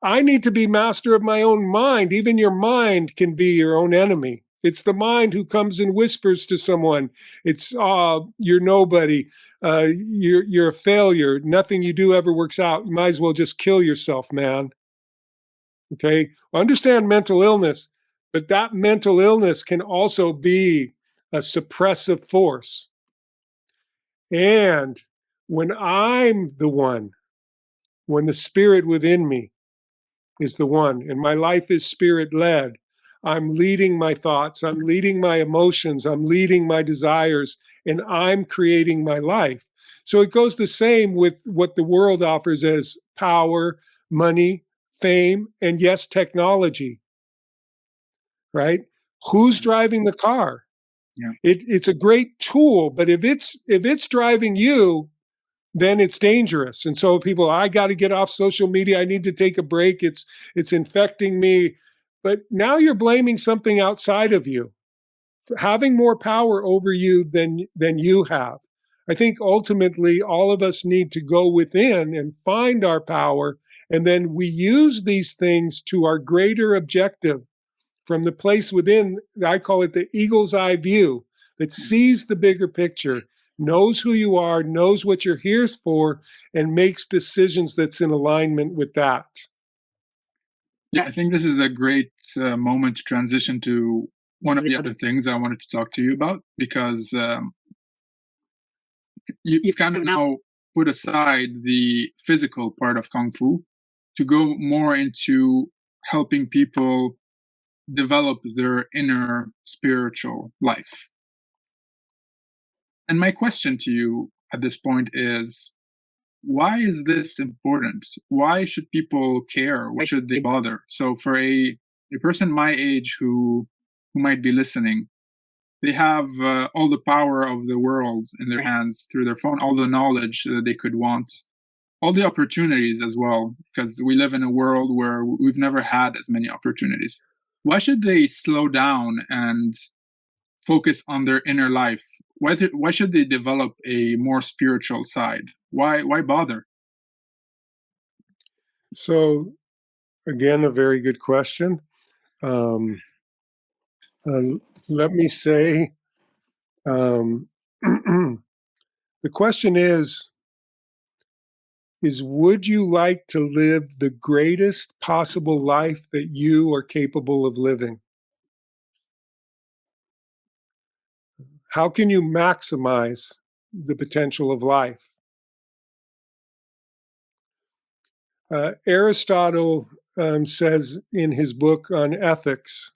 I need to be master of my own mind. Even your mind can be your own enemy. It's the mind who comes and whispers to someone, it's, you're nobody, you're a failure, nothing you do ever works out, you might as well just kill yourself, man. Okay? Understand mental illness, but that mental illness can also be a suppressive force. And when I'm the one, when the spirit within me is the one, and my life is spirit-led, I'm leading my thoughts, I'm leading my emotions, I'm leading my desires, and I'm creating my life. So it goes the same with what the world offers as power, money, fame, and yes, technology. Right? Who's driving the car? Yeah. It's a great tool, but if it's driving you, then it's dangerous. And so people, I got to get off social media. I need to take a break. It's infecting me. But now you're blaming something outside of you, having more power over you than you have. I think ultimately all of us need to go within and find our power, and then we use these things to our greater objective from the place within. I call it the eagle's eye view. that sees the bigger picture, knows who you are, knows what you're here for, and makes decisions that's in alignment with that. Yeah, I think this is a great moment to transition to one of the other things I wanted to talk to you about, because you've kind of now put aside the physical part of Kung Fu to go more into helping people develop their inner spiritual life. And my question to you at this point is, why is this important? Why should people care? Why should they bother? So for a person my age who might be listening, they have all the power of the world in their hands through their phone, all the knowledge that they could want, all the opportunities as well, because we live in a world where we've never had as many opportunities. Why should they slow down and focus on their inner life? Why should they develop a more spiritual side? Why bother? So, again, a very good question. Let me say, the question is would you like to live the greatest possible life that you are capable of living? How can you maximize the potential of life? Aristotle says in his book on ethics,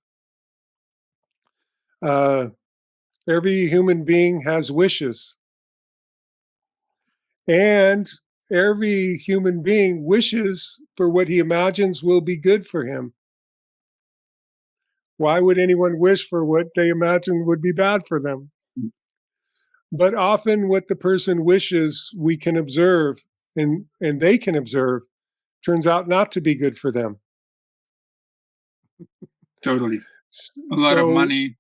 every human being has wishes. And every human being wishes for what he imagines will be good for him. Why would anyone wish for what they imagine would be bad for them? But often what the person wishes, we can observe, and they can observe, turns out not to be good for them. Totally. A lot of money,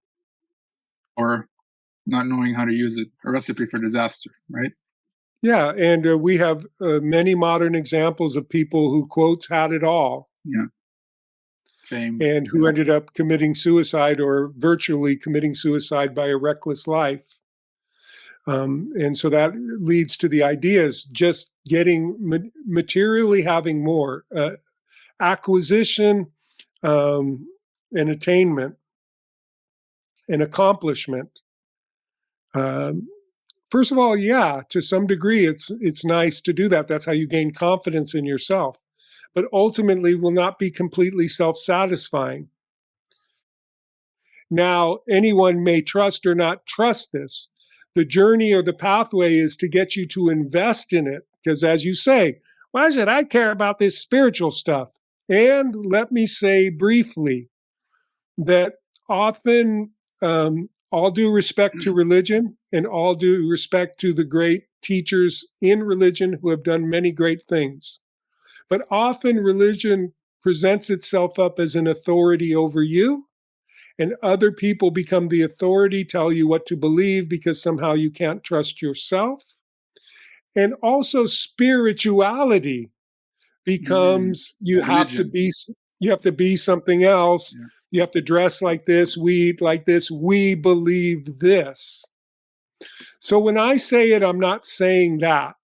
or not knowing how to use it, a recipe for disaster, right? Yeah, and we have many modern examples of people who, quotes, had it all. Yeah. Fame. And who ended up committing suicide or virtually committing suicide by a reckless life. And so that leads to the ideas, just getting materially having more, acquisition and attainment and accomplishment. First of all, yeah, to some degree, it's nice to do that. That's how you gain confidence in yourself. But ultimately will not be completely self-satisfying. Now, anyone may trust or not trust this. The journey or the pathway is to get you to invest in it. Because as you say, why should I care about this spiritual stuff? And let me say briefly that often, all due respect to religion and all due respect to the great teachers in religion who have done many great things, but often religion presents itself up as an authority over you, and other people become the authority, tell you what to believe because somehow you can't trust yourself. And also spirituality becomes you have to be something else. Yeah. You have to dress like this, we eat like this, we believe this. So when I say it, I'm not saying that.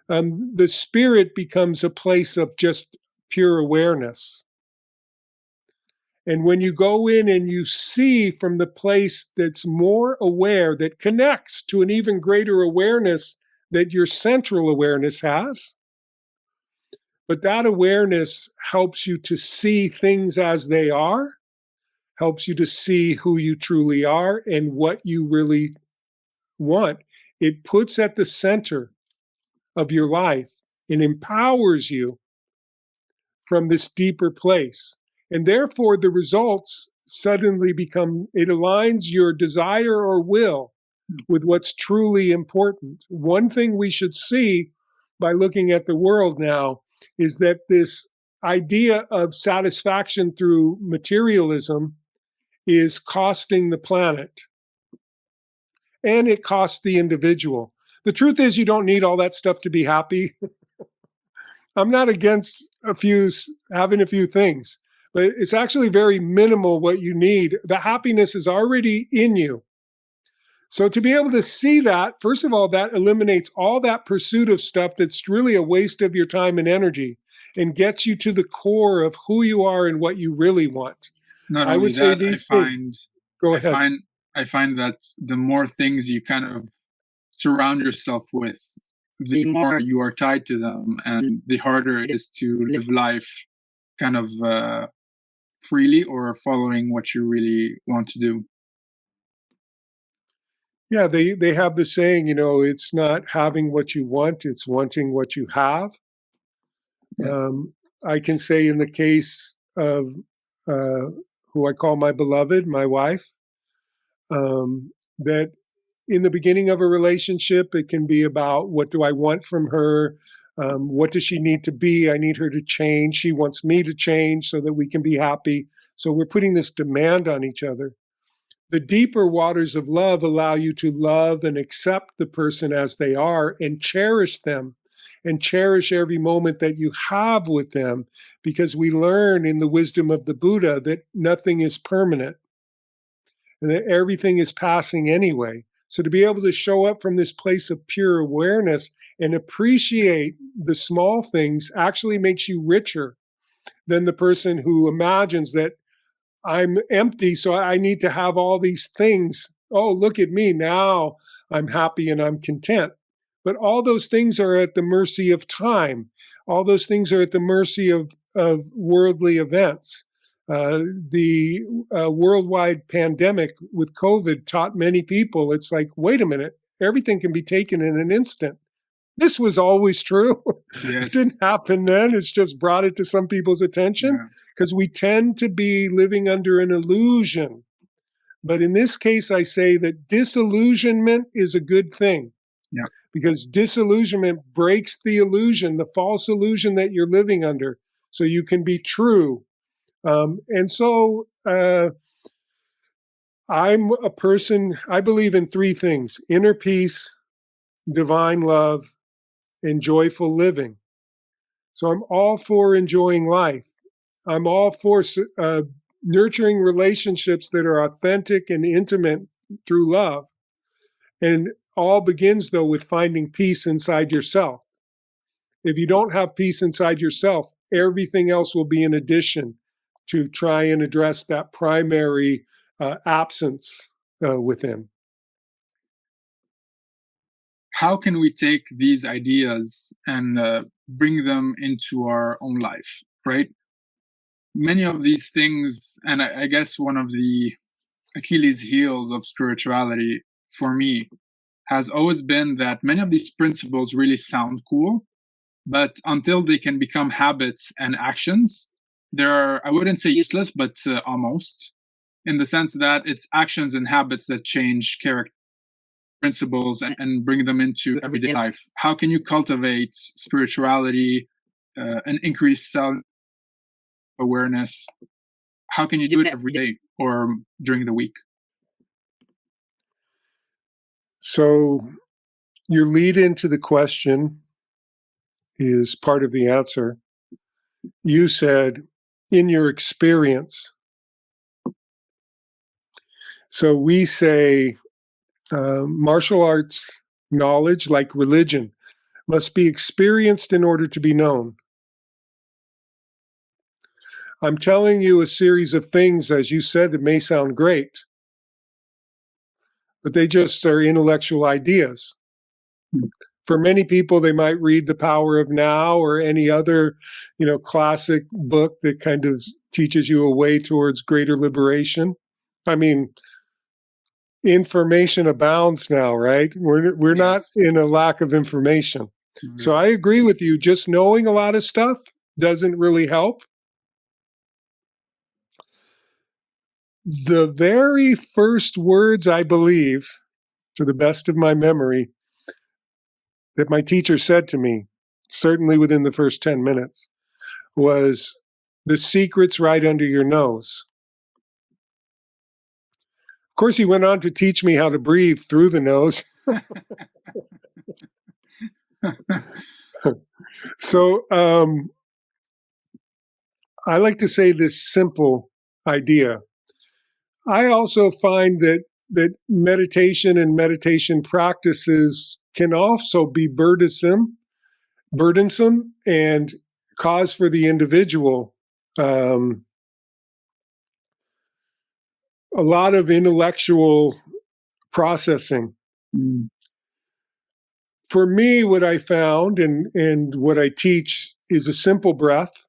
The spirit becomes a place of just pure awareness. And when you go in and you see from the place that's more aware, that connects to an even greater awareness that your central awareness has, but that awareness helps you to see things as they are, helps you to see who you truly are and what you really want. It puts at the center of your life and empowers you from this deeper place. And therefore, the results suddenly become, it aligns your desire or will with what's truly important. One thing we should see by looking at the world now is that this idea of satisfaction through materialism is costing the planet. And it costs the individual. The truth is, you don't need all that stuff to be happy. I'm not against having a few things, but it's actually very minimal what you need. The happiness is already in you. So to be able to see that, first of all, that eliminates all that pursuit of stuff that's really a waste of your time and energy and gets you to the core of who you are and what you really want. Not I only would say that, these things. Go ahead. I find that the more things you kind of surround yourself with, the more you are tied to them, and the harder it is to live life kind of freely or following what you really want to do. Yeah, they have the saying, it's not having what you want, it's wanting what you have. Yeah. I can say in the case of who I call my beloved, my wife, that in the beginning of a relationship, it can be about what do I want from her? What does she need to be? I need her to change. She wants me to change so that we can be happy. So we're putting this demand on each other. The deeper waters of love allow you to love and accept the person as they are and cherish them and cherish every moment that you have with them, because we learn in the wisdom of the Buddha that nothing is permanent and that everything is passing anyway. So to be able to show up from this place of pure awareness and appreciate the small things actually makes you richer than the person who imagines that I'm empty, so I need to have all these things. Oh, look at me. Now I'm happy and I'm content. But all those things are at the mercy of time. All those things are at the mercy of worldly events. The worldwide pandemic with COVID taught many people, it's like, wait a minute, everything can be taken in an instant. This was always true. Yes. It didn't happen then. It's just brought it to some people's attention because we tend to be living under an illusion. But in this case, I say that disillusionment is a good thing. Yeah. Because disillusionment breaks the illusion, the false illusion that you're living under, so you can be true. And so I'm a person, I believe in three things: inner peace, divine love, and joyful living. So I'm all for enjoying life. I'm all for nurturing relationships that are authentic and intimate through love. And all begins, though, with finding peace inside yourself. If you don't have peace inside yourself, everything else will be an addition to try and address that primary absence within. How can we take these ideas and bring them into our own life, right? Many of these things, and I guess one of the Achilles heels of spirituality for me has always been that many of these principles really sound cool, but until they can become habits and actions, they're, I wouldn't say useless, but almost, in the sense that it's actions and habits that change character, principles, and bring them into everyday life. How can you cultivate spirituality and increase self-awareness? How can you do it every day or during the week? So your lead into the question is part of the answer. You said, in your experience. So we say martial arts knowledge, like religion, must be experienced in order to be known. I'm telling you a series of things, as you said, that may sound great, but they just are intellectual ideas. For many people, they might read The Power of Now or any other, classic book that kind of teaches you a way towards greater liberation. I mean, information abounds now, right? We're not in a lack of information. Mm-hmm. So I agree with you. Just knowing a lot of stuff doesn't really help. The very first words, I believe, to the best of my memory, that my teacher said to me, certainly within the first 10 minutes, was, "The secret's right under your nose." Of course, he went on to teach me how to breathe through the nose. So I like to say this simple idea. I also find that that meditation and meditation practices can also be burdensome and cause for the individual a lot of intellectual processing. Mm. For me, what I found and what I teach is a simple breath.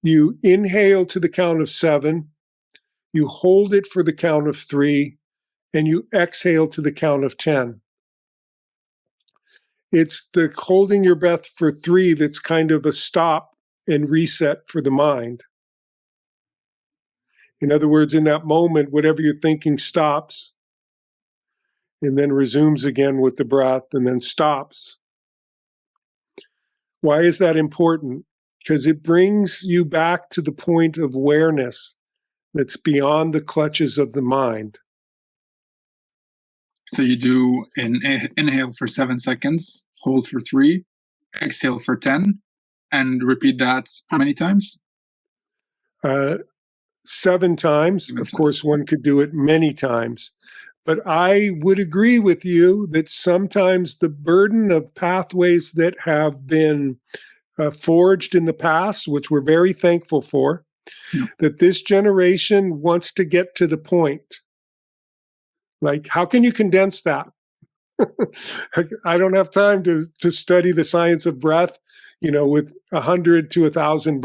You inhale to the count of 7, you hold it for the count of 3, and you exhale to the count of 10. It's the holding your breath for 3 that's kind of a stop and reset for the mind. In other words, in that moment, whatever you're thinking stops and then resumes again with the breath and then stops. Why is that important? Because it brings you back to the point of awareness that's beyond the clutches of the mind. So you do an inhale for 7 seconds, hold for 3, exhale for 10, and repeat that how many times? 7 times. Of course, one could do it many times. But I would agree with you that sometimes the burden of pathways that have been forged in the past, which we're very thankful for, that this generation wants to get to the point. Like, how can you condense that? I don't have time to study the science of breath, with 100 to 1,000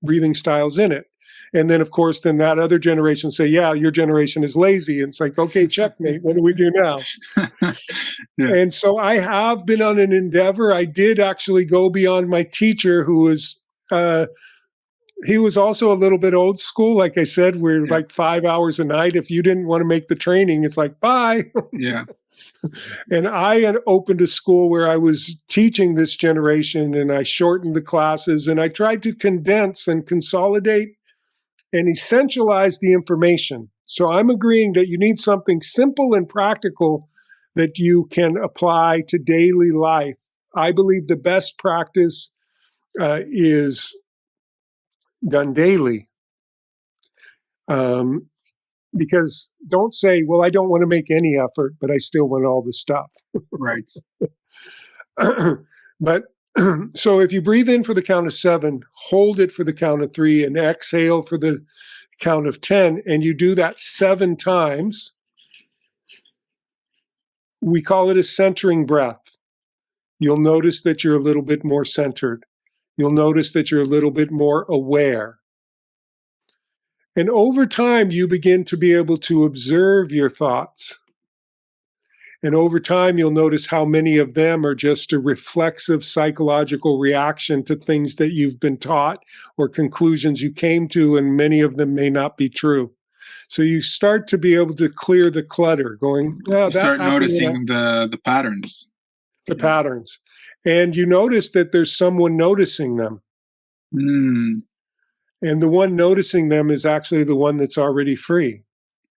breathing styles in it. And then, of course, then that other generation say, yeah, your generation is lazy. And it's like, okay, checkmate. What do we do now? Yeah. And so I have been on an endeavor. I did actually go beyond my teacher, who was, he was also a little bit old school. Like I said, we're like 5 hours a night. If you didn't want to make the training, it's like, bye. Yeah. And I had opened a school where I was teaching this generation, and I shortened the classes, and I tried to condense and consolidate and essentialize the information. So I'm agreeing that you need something simple and practical that you can apply to daily life. I believe the best practice is done daily. Because don't say, well, I don't want to make any effort, but I still want all the stuff. Right. But so if you breathe in for the count of 7, hold it for the count of 3, and exhale for the count of 10, and you do that 7 times, we call it a centering breath. You'll notice that you're a little bit more centered. You'll notice that you're a little bit more aware. And over time, you begin to be able to observe your thoughts. And over time, you'll notice how many of them are just a reflexive psychological reaction to things that you've been taught or conclusions you came to, and many of them may not be true. So you start to be able to clear the clutter, going, you start noticing the patterns. The patterns. And you notice that there's someone noticing them. Mm. And the one noticing them is actually the one that's already free.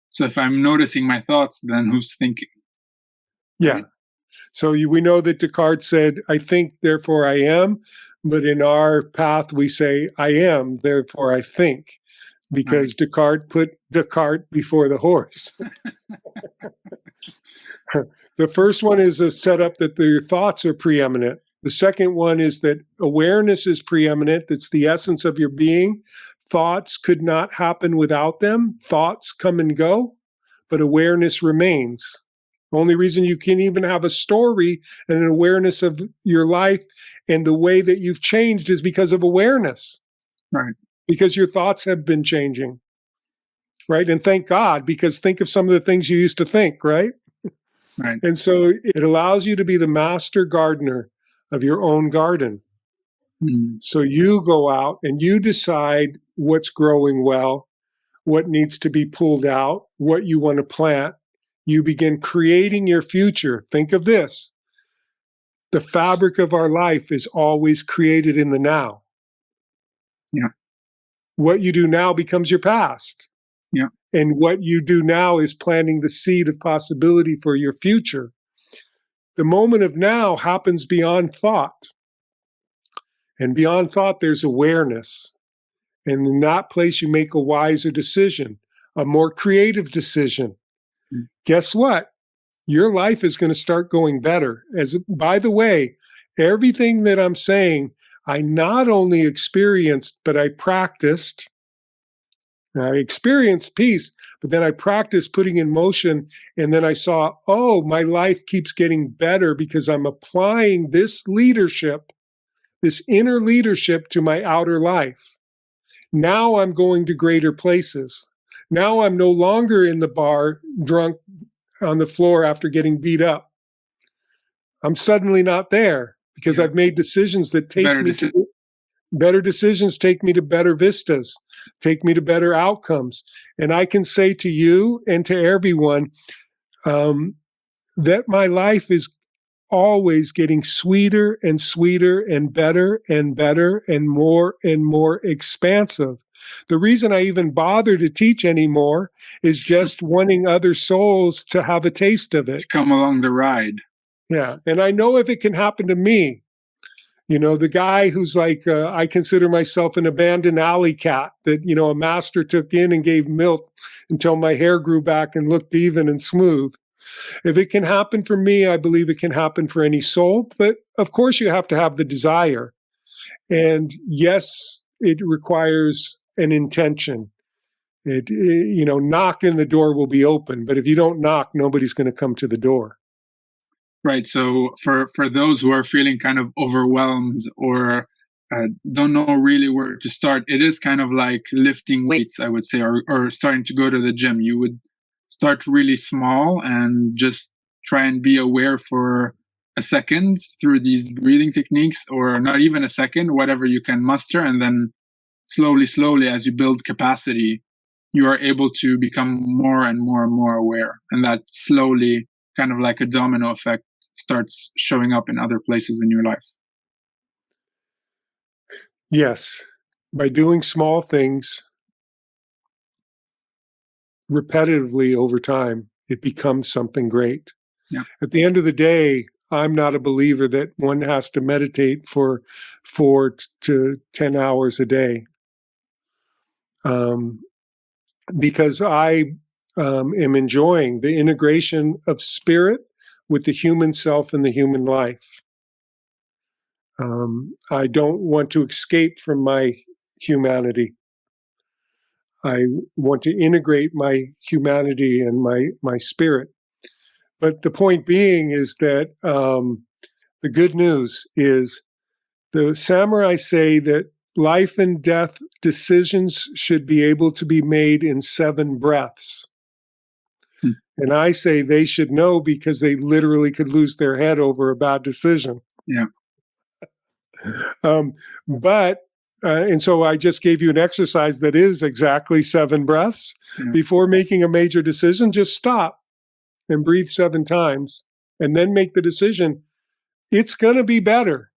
So if I'm noticing my thoughts, then who's thinking? Yeah. Right. So we know that Descartes said, I think, therefore I am. But in our path, we say, I am, therefore I think. Because right. Descartes put the cart before the horse. The first one is a setup that your thoughts are preeminent. The second one is that awareness is preeminent. That's the essence of your being. Thoughts could not happen without them. Thoughts come and go, but awareness remains. The only reason you can even have a story and an awareness of your life and the way that you've changed is because of awareness. Right. Because your thoughts have been changing. Right? And thank God, because think of some of the things you used to think, right? Right. And so it allows you to be the master gardener of your own garden. Mm. So you go out and you decide what's growing well, what needs to be pulled out, what you want to plant. You begin creating your future. Think of this. The fabric of our life is always created in the now. Yeah. What you do now becomes your past. Yeah. And what you do now is planting the seed of possibility for your future. The moment of now happens beyond thought. And beyond thought, there's awareness. And in that place, you make a wiser decision, a more creative decision, guess what? Your life is going to start going better. By the way, everything that I'm saying, I not only experienced, but I practiced. I experienced peace, but then I practiced putting in motion. And then I saw, oh, my life keeps getting better because I'm applying this leadership, this inner leadership to my outer life. Now I'm going to greater places. Now I'm no longer in the bar drunk on the floor after getting beat up. I'm suddenly not there because I've made decisions that take me to better decisions, take me to better vistas, take me to better outcomes. And I can say to you and to everyone that my life is always getting sweeter and sweeter and better and more expansive. The reason I even bother to teach anymore is just wanting other souls to have a taste of it. To come along the ride. Yeah. And I know if it can happen to me, the guy who's like, I consider myself an abandoned alley cat that, a master took in and gave milk until my hair grew back and looked even and smooth. If it can happen for me, I believe it can happen for any soul. But of course, you have to have the desire. And yes, it requires an intention. Knock and the door will be open. But if you don't knock, nobody's going to come to the door. Right. So for those who are feeling kind of overwhelmed or don't know really where to start, it is kind of like lifting weights, I would say, or starting to go to the gym. You would start really small and just try and be aware for a second through these breathing techniques, or not even a second, whatever you can muster. And then slowly, as you build capacity, you are able to become more and more and more aware. And that slowly, kind of like a domino effect, starts showing up in other places in your life. Yes. By doing small things repetitively over time, it becomes something great. Yeah. At the end of the day, I'm not a believer that one has to meditate for 4 to 10 hours a day. Because I am enjoying the integration of spirit with the human self and the human life. I don't want to escape from my humanity. I want to integrate my humanity and my spirit. But the point being is that the good news is the samurai say that life and death decisions should be able to be made in 7 breaths. And I say they should know because they literally could lose their head over a bad decision. Yeah. And so I just gave you an exercise that is exactly 7 breaths. Yeah. Before making a major decision, just stop and breathe 7 times and then make the decision. It's going to be better.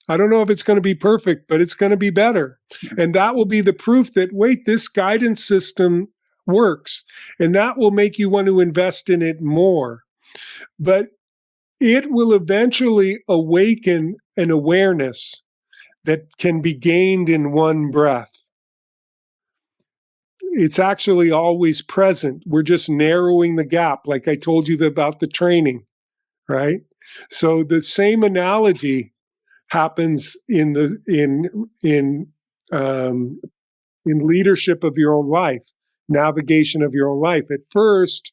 I don't know if it's going to be perfect, but it's going to be better. Yeah. And that will be the proof that, wait, this guidance system works. And that will make you want to invest in it more. But it will eventually awaken an awareness that can be gained in 1 breath. It's actually always present. We're just narrowing the gap, like I told you about the training, right? So the same analogy happens in leadership of your own life, navigation of your own life. At first,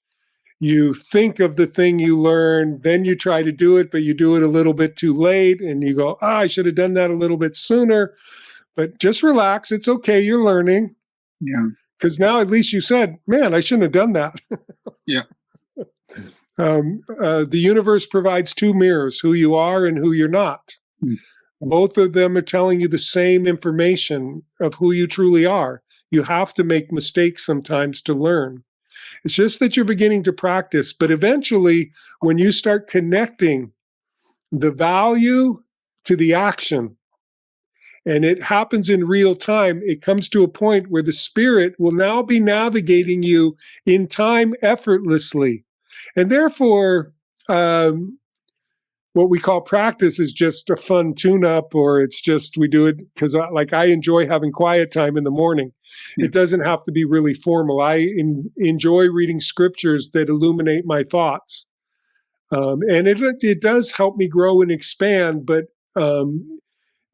you think of the thing you learned, then you try to do it, but you do it a little bit too late, and you go, I should have done that a little bit sooner. But just relax. It's okay. You're learning. Yeah. Because now at least you said, man, I shouldn't have done that. Yeah. The universe provides 2 mirrors, who you are and who you're not. Both of them are telling you the same information of who you truly are. You have to make mistakes sometimes to learn. It's just that you're beginning to practice. But eventually, when you start connecting the value to the action, and it happens in real time, it comes to a point where the spirit will now be navigating you in time effortlessly. And therefore, what we call practice is just a fun tune-up, or it's just we do it because I enjoy having quiet time in the morning. Yeah. It doesn't have to be really formal. I enjoy reading scriptures that illuminate my thoughts. And it does help me grow and expand, but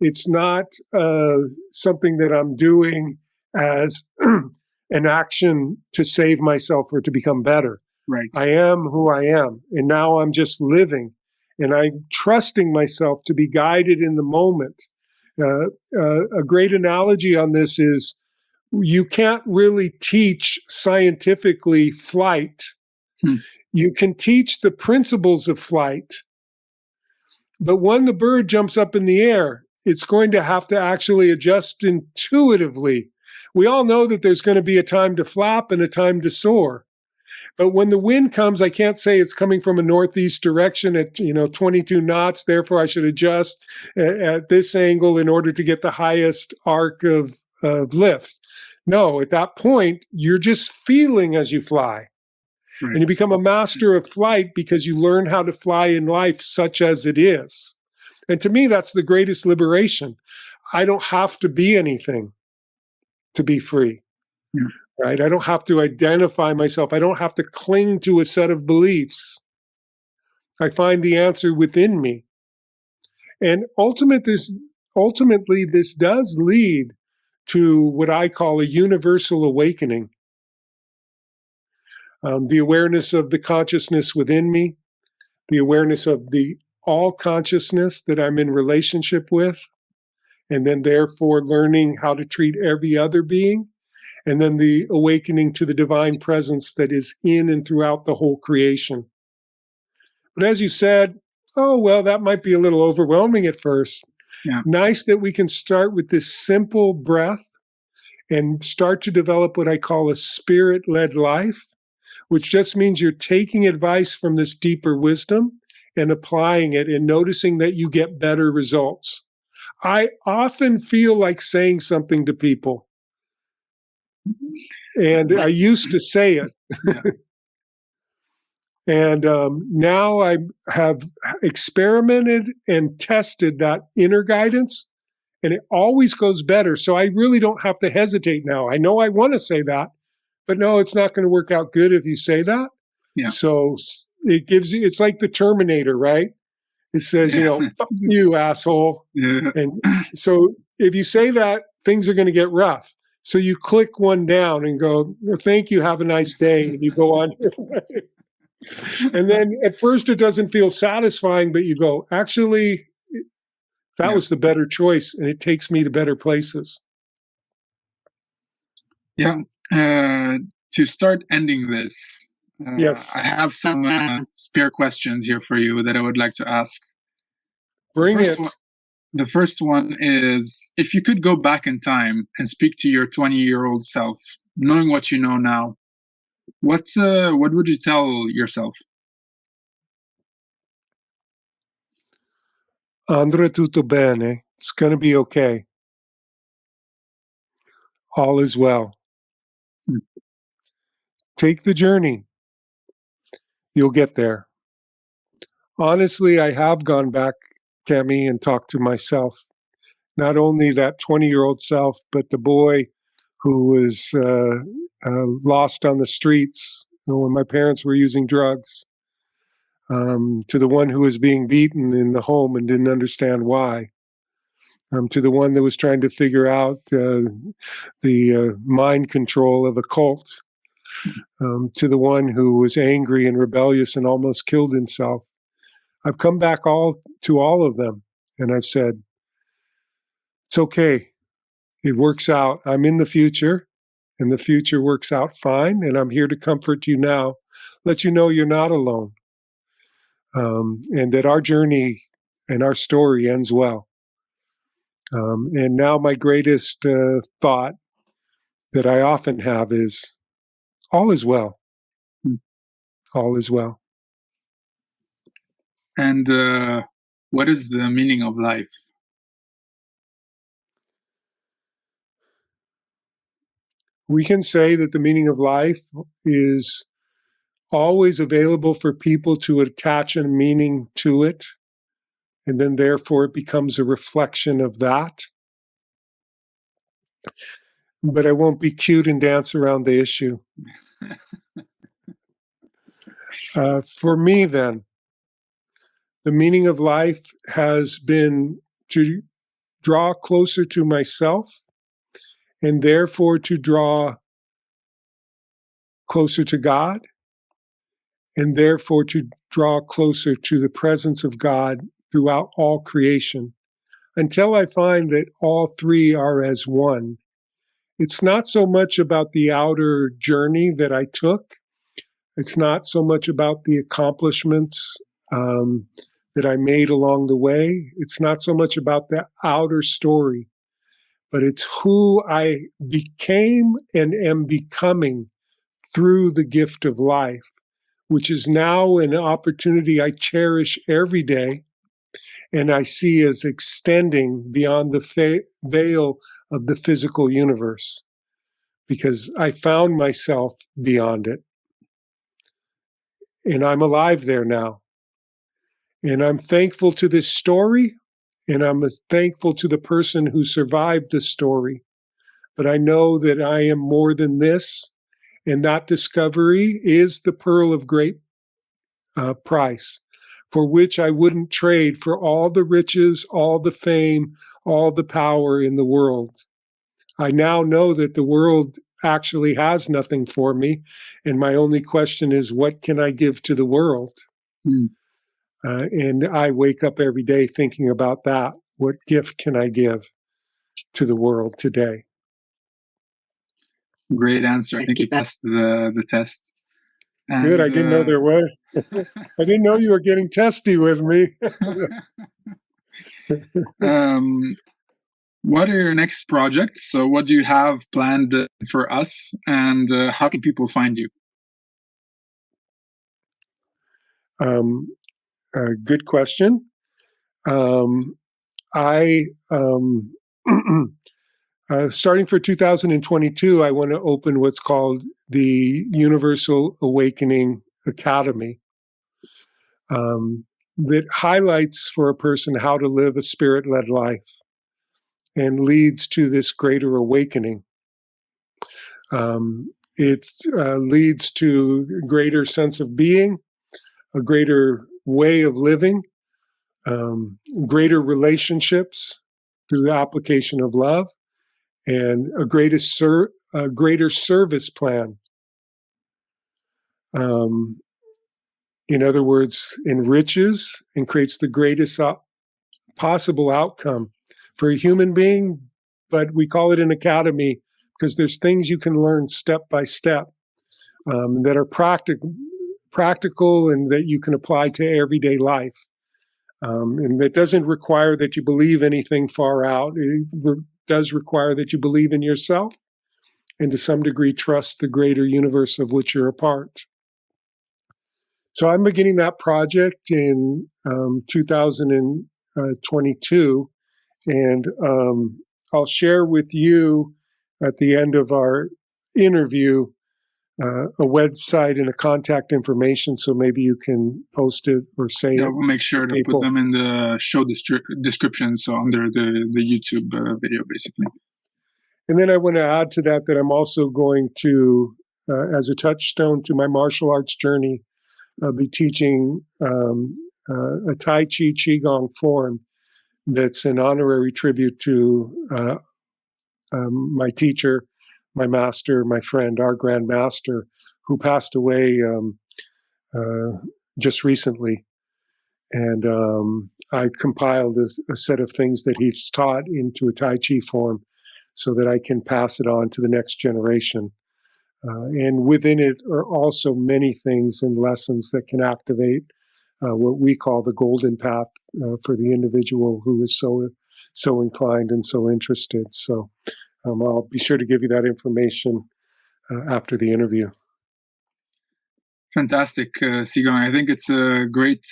it's not something that I'm doing as an action to save myself or to become better. Right. I am who I am, and now I'm just living, and I'm trusting myself to be guided in the moment. A great analogy on this is you can't really teach scientifically flight. You can teach the principles of flight, but when the bird jumps up in the air, it's going to have to actually adjust intuitively. We all know that there's going to be a time to flap and a time to soar. But when the wind comes, I can't say it's coming from a northeast direction at 22 knots. Therefore, I should adjust at this angle in order to get the highest arc of lift. No, at that point, you're just feeling as you fly. Right. And you become a master of flight because you learn how to fly in life such as it is. And to me, that's the greatest liberation. I don't have to be anything to be free. Yeah. Right? I don't have to identify myself. I don't have to cling to a set of beliefs. I find the answer within me. And ultimately, this does lead to what I call a universal awakening. The awareness of the consciousness within me, the awareness of the all consciousness that I'm in relationship with, and then therefore learning how to treat every other being, and then the awakening to the divine presence that is in and throughout the whole creation. But as you said, that might be a little overwhelming at first. Yeah. Nice that we can start with this simple breath and start to develop what I call a spirit-led life, which just means you're taking advice from this deeper wisdom and applying it and noticing that you get better results. I often feel like saying something to people, and I used to say it. Yeah. And now I have experimented and tested that inner guidance, and it always goes better. So I really don't have to hesitate now. I know I want to say that, but no, it's not going to work out good if you say that. Yeah. So it gives you, it's like the Terminator, right? It says, fuck you, asshole. Yeah. And so if you say that, things are going to get rough. So you click one down and go, thank you, have a nice day. And you go on your way. And then at first it doesn't feel satisfying, but you go, actually, that was the better choice. And it takes me to better places. Yeah. To start ending this, yes, I have some spare questions here for you that I would like to ask. Bring it. The first one is, if you could go back in time and speak to your 20-year-old self, knowing what you know now, what would you tell yourself? Andrà tutto bene. It's going to be okay. All is well. Take the journey. You'll get there. Honestly, I have gone back, Cami, and talked to myself. Not only that 20-year-old self, but the boy who was lost on the streets when my parents were using drugs, to the one who was being beaten in the home and didn't understand why, to the one that was trying to figure out the mind control of a cult, to the one who was angry and rebellious and almost killed himself. I've come back to all of them, and I've said, it's okay. It works out. I'm in the future, and the future works out fine, and I'm here to comfort you now, let you know you're not alone, and that our journey and our story ends well. And now my greatest thought that I often have is, all is well. All is well. And what is the meaning of life? We can say that the meaning of life is always available for people to attach a meaning to it and then therefore it becomes a reflection of that. But I won't be cute and dance around the issue. For me, then, the meaning of life has been to draw closer to myself, and therefore to draw closer to God, and therefore to draw closer to the presence of God throughout all creation, until I find that all three are as one. It's not so much about the outer journey that I took. It's not so much about the accomplishments that I made along the way. It's not so much about the outer story, but it's who I became and am becoming through the gift of life, which is now an opportunity I cherish every day, and I see as extending beyond the veil of the physical universe, because I found myself beyond it. And I'm alive there now. And I'm thankful to this story, and I'm thankful to the person who survived the story. But I know that I am more than this, and that discovery is the pearl of great price, for which I wouldn't trade for all the riches, all the fame, all the power in the world. I now know that the world actually has nothing for me, and my only question is, what can I give to the world? And I wake up every day thinking about that. What gift can I give to the world today? Great answer. I think you passed the test. And, good. I didn't know there were. I didn't know you were getting testy with me. What are your next projects? So what do you have planned for us, and how can people find you? Good question. Starting for 2022, I want to open what's called the Universal Awakening Academy, that highlights for a person how to live a spirit-led life and leads to this greater awakening. It leads to a greater sense of being, a greater way of living, greater relationships through the application of love, and a greater service plan. In other words, enriches and creates the greatest possible outcome for a human being, but we call it an academy because there's things you can learn step by step that are practical and that you can apply to everyday life. And that doesn't require that you believe anything far out. It does require that you believe in yourself and to some degree trust the greater universe of which you're a part. So I'm beginning that project in 2022, and I'll share with you at the end of our interview a website and a contact information, so maybe you can post it or say it. Yeah, we'll make sure to put them in the show description, so under the YouTube video, basically. And then I want to add to that I'm also going to, as a touchstone to my martial arts journey, be teaching a Tai Chi Qigong form that's an honorary tribute to my teacher, my master, my friend, our Grand Master, who passed away just recently. And I compiled a set of things that he's taught into a Tai Chi form so that I can pass it on to the next generation. And within it are also many things and lessons that can activate what we call the golden path for the individual who is so inclined and so interested. So I'll be sure to give you that information after the interview. Fantastic, Si Gong. I think it's a great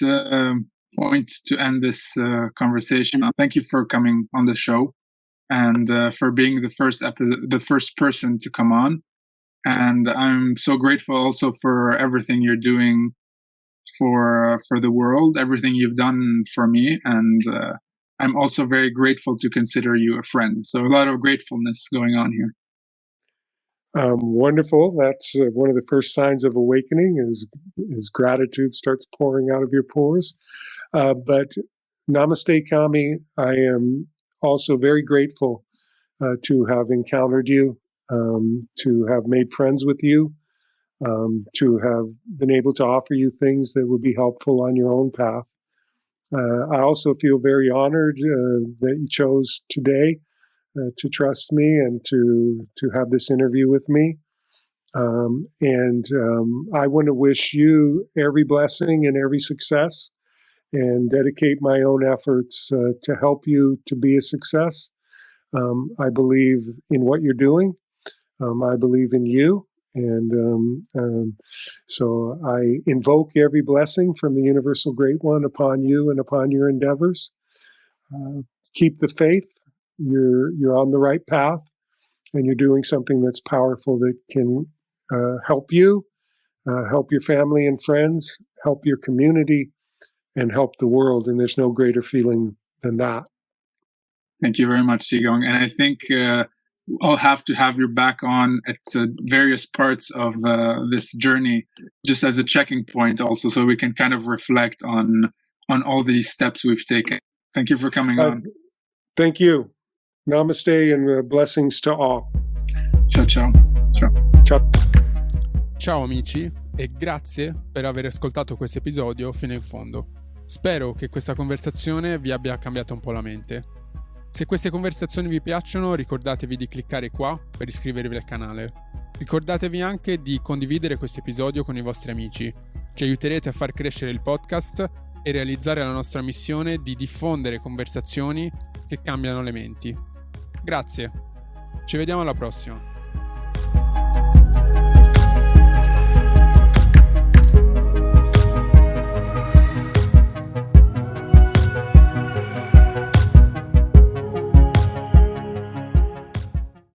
point to end this conversation. Thank you for coming on the show and for being the first person to come on. And I'm so grateful also for everything you're doing for the world, everything you've done for me, and I'm also very grateful to consider you a friend. So a lot of gratefulness going on here. Wonderful. That's one of the first signs of awakening is gratitude starts pouring out of your pores. But Namaste, Kami. I am also very grateful to have encountered you, to have made friends with you, to have been able to offer you things that would be helpful on your own path. I also feel very honored that you chose today to trust me and to have this interview with me. And I want to wish you every blessing and every success and dedicate my own efforts to help you to be a success. I believe in what you're doing. I believe in you. And so I invoke every blessing from the Universal Great One upon you and upon your endeavors. Keep the faith. You're on the right path, and you're doing something that's powerful that can help you, help your family and friends, help your community, and help the world. And there's no greater feeling than that. Thank you very much, Si Gong. And I think I'll have to have you back on at various parts of this journey, just as a checking point also, so we can kind of reflect on all these steps we've taken. Thank you for coming on. Thank you. Namaste and blessings to all. Ciao, ciao. Ciao. Ciao. Ciao amici e grazie per aver ascoltato questo episodio fino in fondo. Spero che questa conversazione vi abbia cambiato un po' la mente. Se queste conversazioni vi piacciono, ricordatevi di cliccare qua per iscrivervi al canale. Ricordatevi anche di condividere questo episodio con i vostri amici. Ci aiuterete a far crescere il podcast e realizzare la nostra missione di diffondere conversazioni che cambiano le menti. Grazie. Ci vediamo alla prossima.